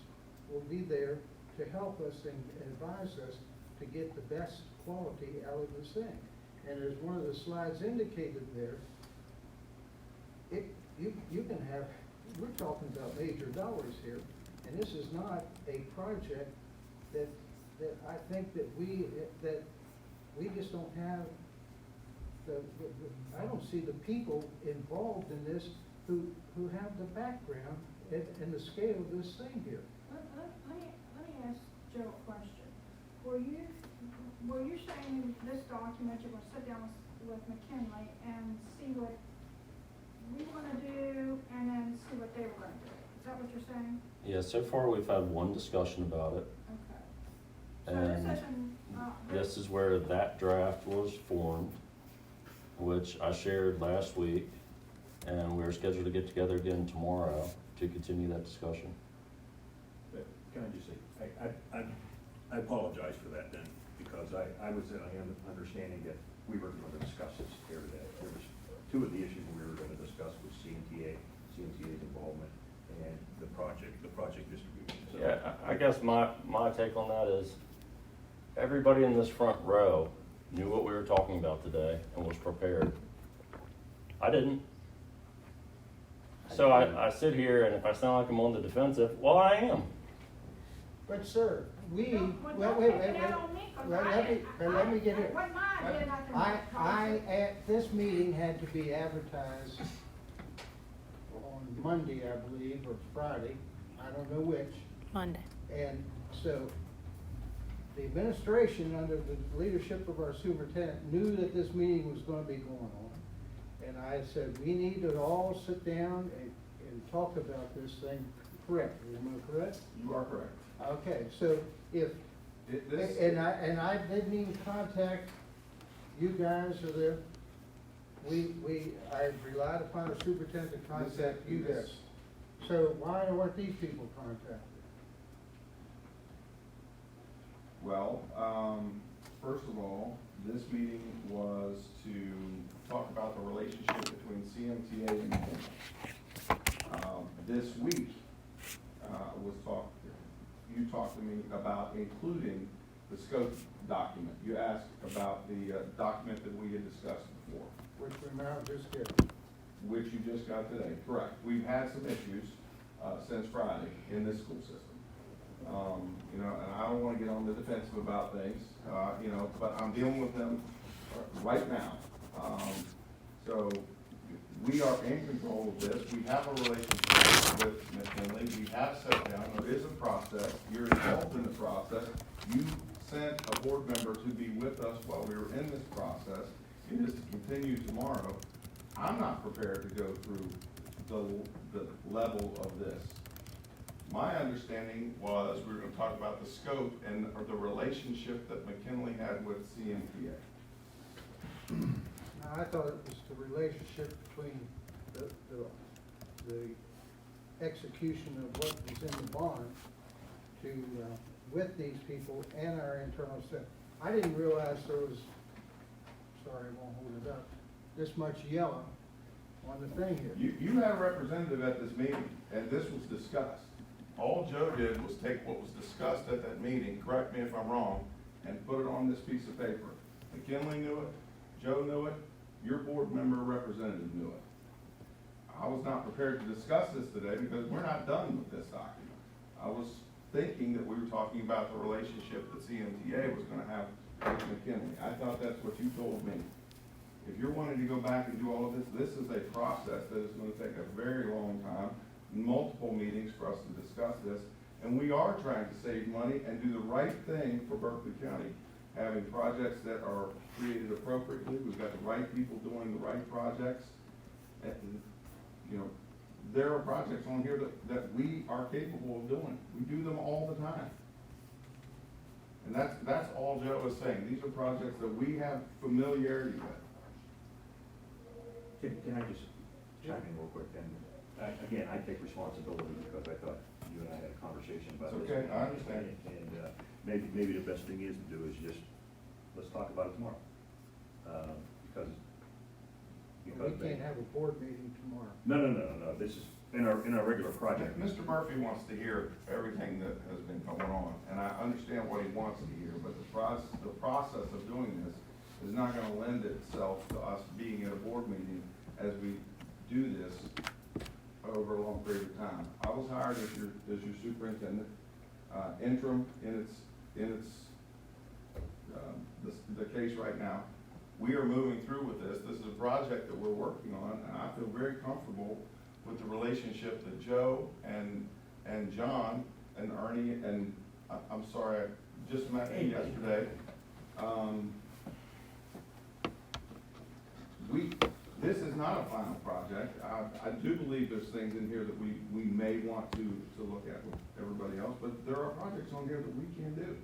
will be there to help us and advise us to get the best quality out of this thing. And as one of the slides indicated there, you can have, we're talking about major dollars here, and this is not a project that I think that we just don't have I don't see the people involved in this who have the background and the scale of this thing here. Let me ask Joe a question. Were you saying in this document you're gonna sit down with McKinley and see what we wanna do and then see what they were gonna do? Is that what you're saying? Yeah, so far we've had one discussion about it. Okay. So And this isn't, this is where that draft was formed, which I shared last week, and we're scheduled to get together again tomorrow to continue that discussion. But can I just say, I apologize for that then, because I was in an understanding that we were going to discuss this here today. There was two of the issues we were going to discuss was CMTA's involvement and the project distribution. So- Yeah, I guess my take on that is, everybody in this front row knew what we were talking about today and was prepared. I didn't. So I sit here, and if I sound like I'm on the defensive, well, I am. But sir, we, don't wait, take it out on me, 'cause let me get here. It wasn't my idea, and I can. I, at this meeting had to be advertised on Monday, I believe, or Friday, I don't know which. Monday. And so, the administration, under the leadership of our superintendent, knew that this meeting was gonna be going on. And I said, we need to all sit down and talk about this thing correctly, am I correct? You are correct. Okay, so if, and I didn't even contact you guys or the, I relied upon the superintendent to contact you guys. So why weren't these people contacted? Well, first of all, this meeting was to talk about the relationship between CMTA and McKinley. This week, you talked to me about including the scope document. You asked about the document that we had discussed before. Which we now just did. Which you just got today, correct. We've had some issues since Friday in this school system. And I don't want to get on the defensive about things, but I'm dealing with them right now. So we are in control of this. We have a relationship with McKinley. We have sat down. There is a process. You're involved in the process. You sent a board member to be with us while we were in this process. It is to continue tomorrow. I'm not prepared to go through the level of this. My understanding was we were going to talk about the scope and the relationship that McKinley had with CMTA. Now, I thought it was the relationship between the execution of what was in the bond to, with these people and our internal staff. I didn't realize there was, sorry, I won't hold it up, this much yellow on the thing here. You had a representative at this meeting, and this was discussed. All Joe did was take what was discussed at that meeting, correct me if I'm wrong, and put it on this piece of paper. McKinley knew it, Joe knew it, your board member representative knew it. I was not prepared to discuss this today because we're not done with this document. I was thinking that we were talking about the relationship that CMTA was gonna have with McKinley. I thought that's what you told me. If you're wanting to go back and do all of this, this is a process that is gonna take a very long time, multiple meetings for us to discuss this, And we are trying to save money and do the right thing for Berkeley County, having projects that are created appropriately. We've got the right people doing the right projects. And, you know, there are projects on here that we are capable of doing. We do them all the time. And that's all Joe is saying. These are projects that we have familiarity with. Can I just chime in real quick? And again, I take responsibility because I thought you and I had a conversation about It's this. okay, I understand. And maybe the best thing is to do is just, let's talk about it tomorrow. Because We can't have a board meeting tomorrow. No, this is in our regular project. Mr. Murphy wants to hear everything that has been going on, and I understand what he wants to hear, but the process of doing this is not gonna lend itself to us being at a board meeting as we do this over a long period of time. I was hired as your superintendent, interim in the case right now. We are moving through with this. This is a project that we're working on, and I feel very comfortable with the relationship that Joe and John and Ernie and, I'm sorry, I just met him yesterday. This is not a final project. I do believe there's things in here that we may want to look at with everybody else, but there are projects on here that we can do.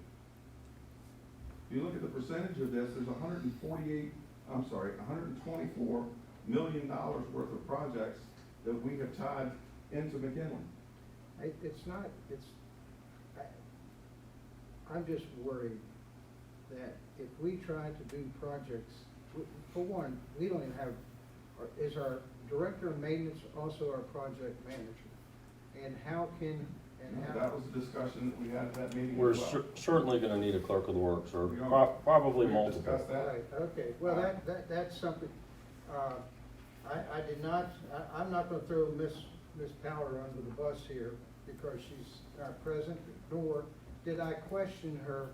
If you look at the percentage of this, there's $124 million worth of projects that we have tied into McKinley. I'm just worried that if we try to do projects, for one, we don't even have, is our director of maintenance also our project manager? And how can, That was a discussion that we had at that meeting We're as well. certainly gonna need a clerk of the works, or We are. probably We multiple. discussed that. Right, okay, well, that's something, I did not, I'm not gonna throw Miss Power under the bus here because she's not present, nor did I question her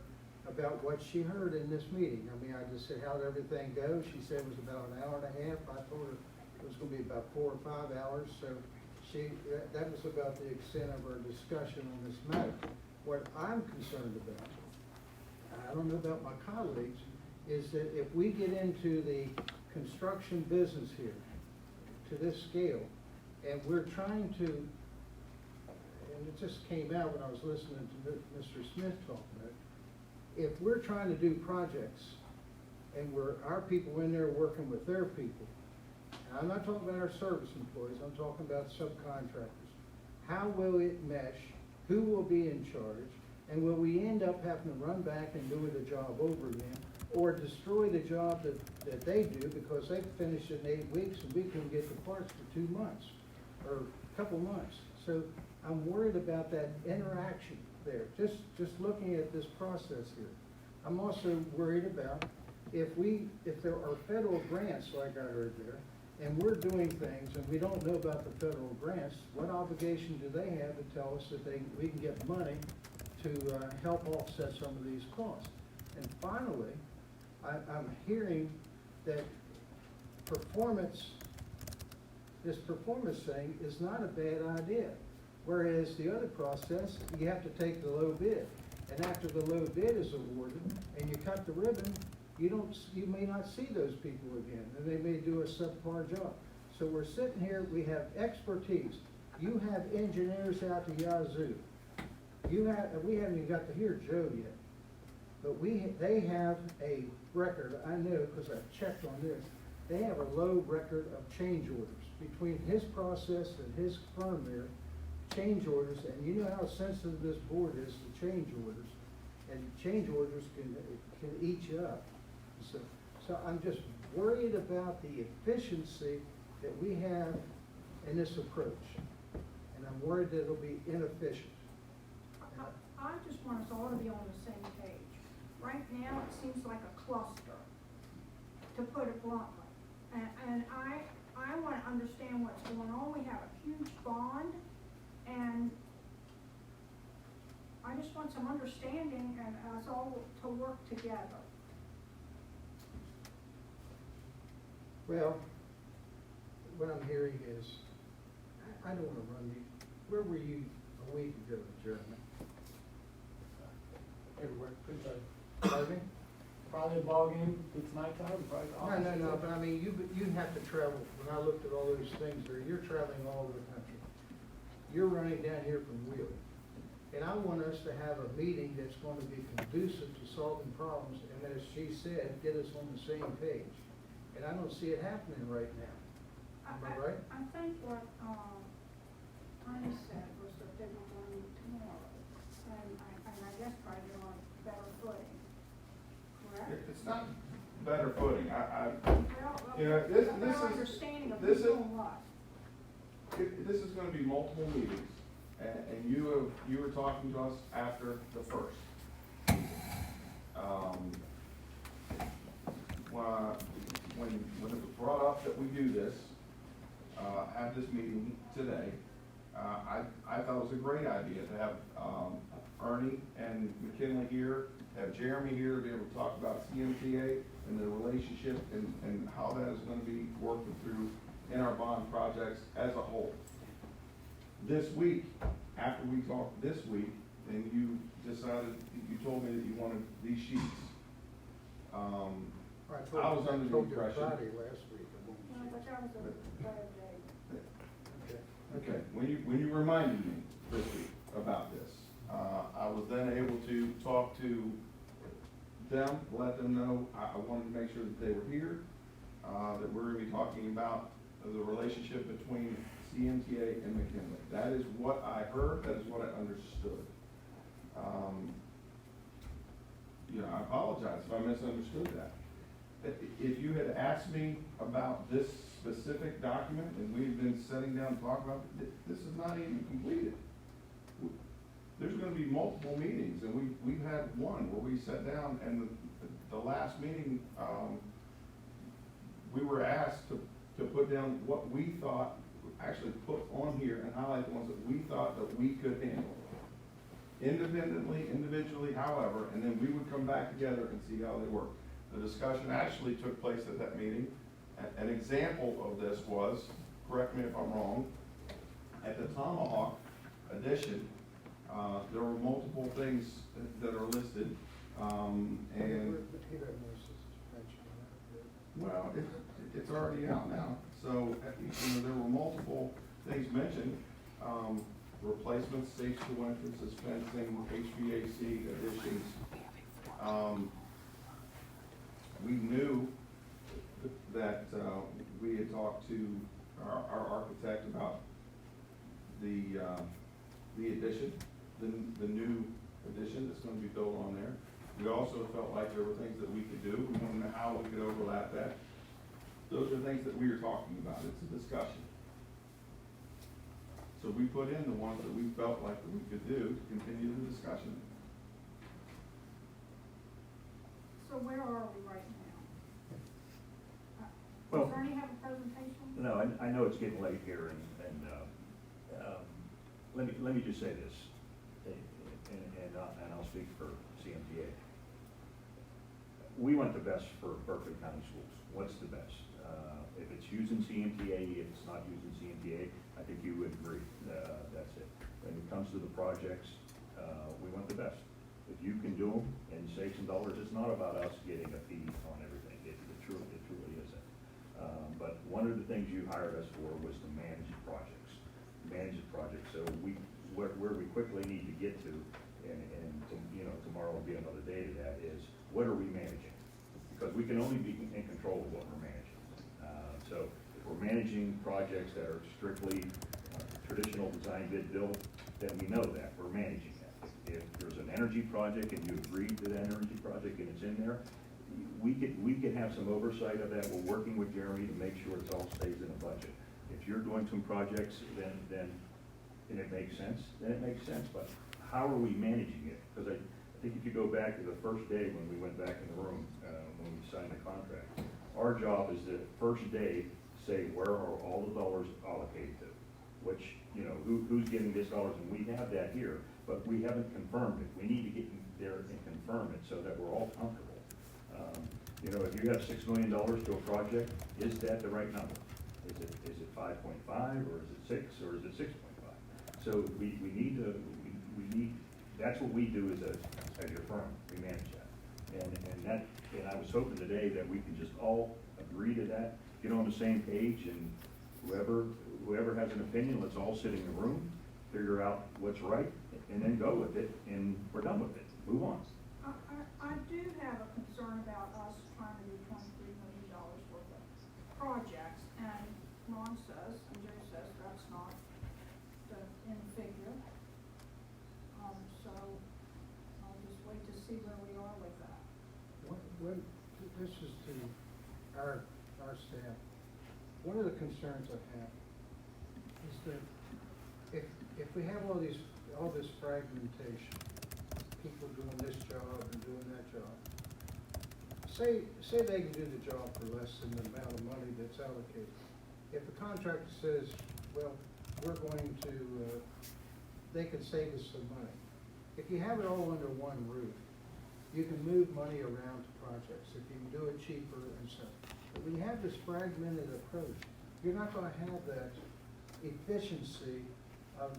about what she heard in this meeting. I mean, I just said, how'd everything go? She said it was about an hour and a half. I told her it was gonna be about 4 or 5 hours, so that was about the extent of our discussion on this matter. What I'm concerned about, I don't know about my colleagues, is that if we get into the construction business here, to this scale, and we're trying to, and it just came out when I was listening to Mr. Smith talk about it, if we're trying to do projects, and our people in there working with their people, and I'm not talking about our service employees, I'm talking about subcontractors, how will it mesh? Who will be in charge? And will we end up having to run back and do the job over again, or destroy the job that they do because they finished it in 8 weeks and we couldn't get the parts for 2 months, or a couple months? So I'm worried about that interaction there, just looking at this process here. I'm also worried about if there are federal grants, like I heard there, and we're doing things and we don't know about the federal grants, what obligation do they have to tell us that we can get money to help offset some of these costs? And finally, I'm hearing that this performance thing is not a bad idea. Whereas the other process, you have to take the low bid. And after the low bid is awarded and you cut the ribbon, you may not see those people again, and they may do a subpar job. So we're sitting here, we have expertise. You have engineers out to yazoo. We haven't even got to hear Joe yet. But they have a record, I know because I've checked on this, they have a low record of change orders between his process and his firm there. Change orders, and you know how sensitive this board is to change orders, and change orders can eat you up. So I'm just worried about the efficiency that we have in this approach, and I'm worried that it'll be inefficient. I just want us all to be on the same page. Right now, it seems like a cluster, to put it bluntly. And I want to understand what's going on. We have a huge bond, and I just want some understanding and us all to work together. Well, what I'm hearing is, I don't want to run you. Where were you a week ago, Jeremy? everywhere, couldn't tell you. Pardon me? Probably a ball game, if it's nighttime, probably. No, but I mean, you have to travel, when I looked at all those things there, you're traveling all over the country. You're running down here from Wheeling. And I want us to have a meeting that's gonna be conducive to solving problems, and as she said, get us on the same page. And I don't see it happening right now. Am I right? I think what, Ernest said was that they were going tomorrow, and I guess probably they're on better footing, correct? It's not better footing, Well, you know, this a better is- understanding of this who's is- doing what. this is gonna be multiple meetings, and you were talking to us after the first. When it was brought up that we do this, have this meeting today, I thought it was a great idea to have, Ernie and McKinley here, have Jeremy here to be able to talk about CMTA and the relationship and how that is gonna be working through in our bond projects as a whole. This week, after we talked this week, and you decided, you told me that you wanted these sheets. I was under the told you impression. Friday last week. Well, but that was a bad day. Okay. Okay, when you reminded me this week about this, I was then able to talk to them, let them know, I wanted to make sure that they were here, that we're gonna be talking about the relationship between CMTA and McKinley. That is what I heard, that is what I understood. I apologize if I misunderstood that. If you had asked me about this specific document, and we've been sitting down and talking about, this is not even completed. There's gonna be multiple meetings, and we've had one where we sat down, and the last meeting, we were asked to put down what we thought, actually put on here and highlight the ones that we thought that we could handle. Independently, individually, however, and then we would come back together and see how they work. The discussion actually took place at that meeting. An example of this was, correct me if I'm wrong, at the Tomahawk edition, there were multiple things that are listed, and, He doesn't know suspension on that. well, it's already out now. So, there were multiple things mentioned, replacements, safe school entrances, fencing, HVAC additions. We knew that, we had talked to our architect about the addition, the new addition that's gonna be built on there. We also felt like there were things that we could do, we wanted to know how we could overlap that. Those are things that we were talking about, it's a discussion. So we put in the ones that we felt like that we could do to continue the discussion. So where are we right now? Well- Does Ernie have a presentation? No, I know it's getting late here, and let me just say this, and I'll speak for CMTA. We want the best for Berkeley County Schools. What's the best? If it's using CMTA, if it's not using CMTA, I think you would agree, that's it. When it comes to the projects, we want the best. If you can do them and save some dollars, it's not about us getting a fee on everything, it truly isn't. But one of the things you hired us for was to manage projects. So where we quickly need to get to, and tomorrow will be another day to that, is what are we managing? Because we can only be in control of what we're managing. So if we're managing projects that are strictly traditional design bid build, then we know that, we're managing that. If there's an energy project and you agreed to that energy project and it's in there, we could have some oversight of that. We're working with Jeremy to make sure it all stays in the budget. If you're doing some projects, then it makes sense, but how are we managing it? Because I think if you go back to the first day when we went back in the room, when we signed the contract, our job is the first day, say, where are all the dollars allocated to? Which, who's getting this dollars, and we have that here, but we haven't confirmed it. We need to get in there and confirm it so that we're all comfortable. If you have $6 million to a project, is that the right number? Is it 5.5, or is it 6, or is it 6.5? So we need, that's what we do as a as your firm, we manage that. And I was hoping today that we can just all agree to that, get on the same page, and whoever has an opinion, let's all sit in the room, figure out what's right, and then go with it, and we're done with it, move on. I do have a concern about us trying to do $23 million worth of projects, and Ron says, and Jay says, that's not in the figure. So I'll just wait to see where we are with that. This is to our staff. One of the concerns I have is that if we have all this fragmentation, people doing this job and doing that job, say they can do the job for less than the amount of money that's allocated. If the contractor says, well, we're going to, they can save us some money. If you have it all under one roof, you can move money around to projects, if you can do it cheaper and so. But when you have this fragmented approach, you're not gonna have that efficiency of,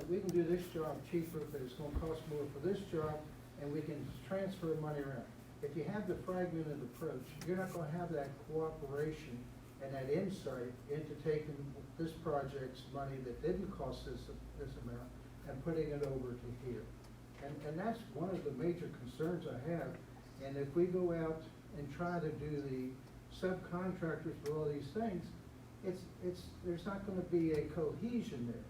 we can do this job cheaper, but it's gonna cost more for this job, and we can transfer money around. If you have the fragmented approach, you're not gonna have that cooperation and that insight into taking this project's money that didn't cost this amount and putting it over to here. And that's one of the major concerns I have. And if we go out and try to do the subcontractors for all these things, there's not gonna be a cohesion there.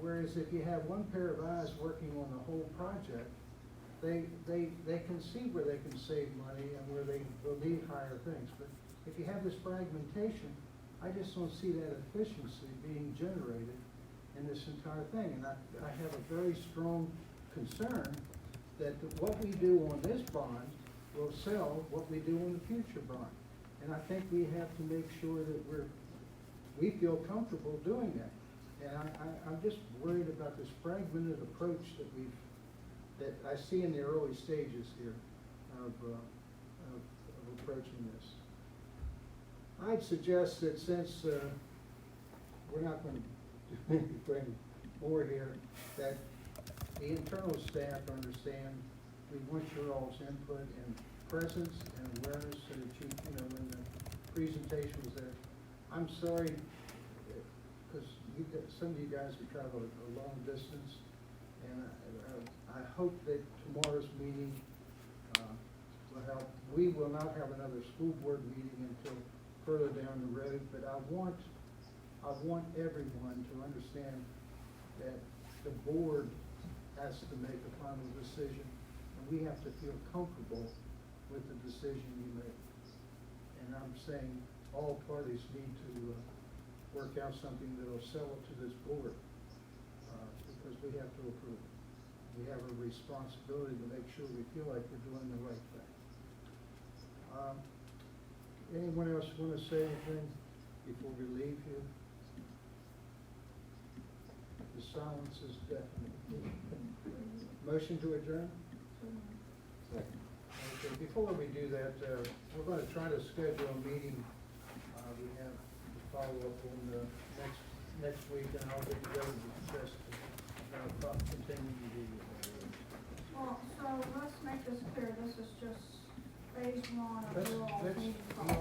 Whereas if you have one pair of eyes working on the whole project, they can see where they can save money and where they will need higher things. But if you have this fragmentation, I just don't see that efficiency being generated in this entire thing. And I have a very strong concern that what we do on this bond will sell what we do on the future bond. And I think we have to make sure that we feel comfortable doing that. And I'm just worried about this fragmented approach that I see in the early stages here of approaching this. I'd suggest that since we're not going to do anything more here, that the internal staff understand we want your all's input and presence and awareness so that when the presentation was there. I'm sorry, because some of you guys have traveled a long distance, and I hope that tomorrow's meeting will help. We will not have another school board meeting until further down the road, but I want everyone to understand that the board has to make a final decision, and we have to feel comfortable with the decision you make. And I'm saying all parties need to work out something that'll sell it to this board, because we have to approve it. We have a responsibility to make sure we feel like we're doing the right thing. Anyone else want to say anything before we leave here? The silence is deafening. Motion to adjourn? Second. Okay, before we do that, we're going to try to schedule a meeting. We have to follow up on the next week, and I'll get together with Chris to continue the. Well, so let's make this clear, this is just phase one of Let's, your all's let's, meeting. you know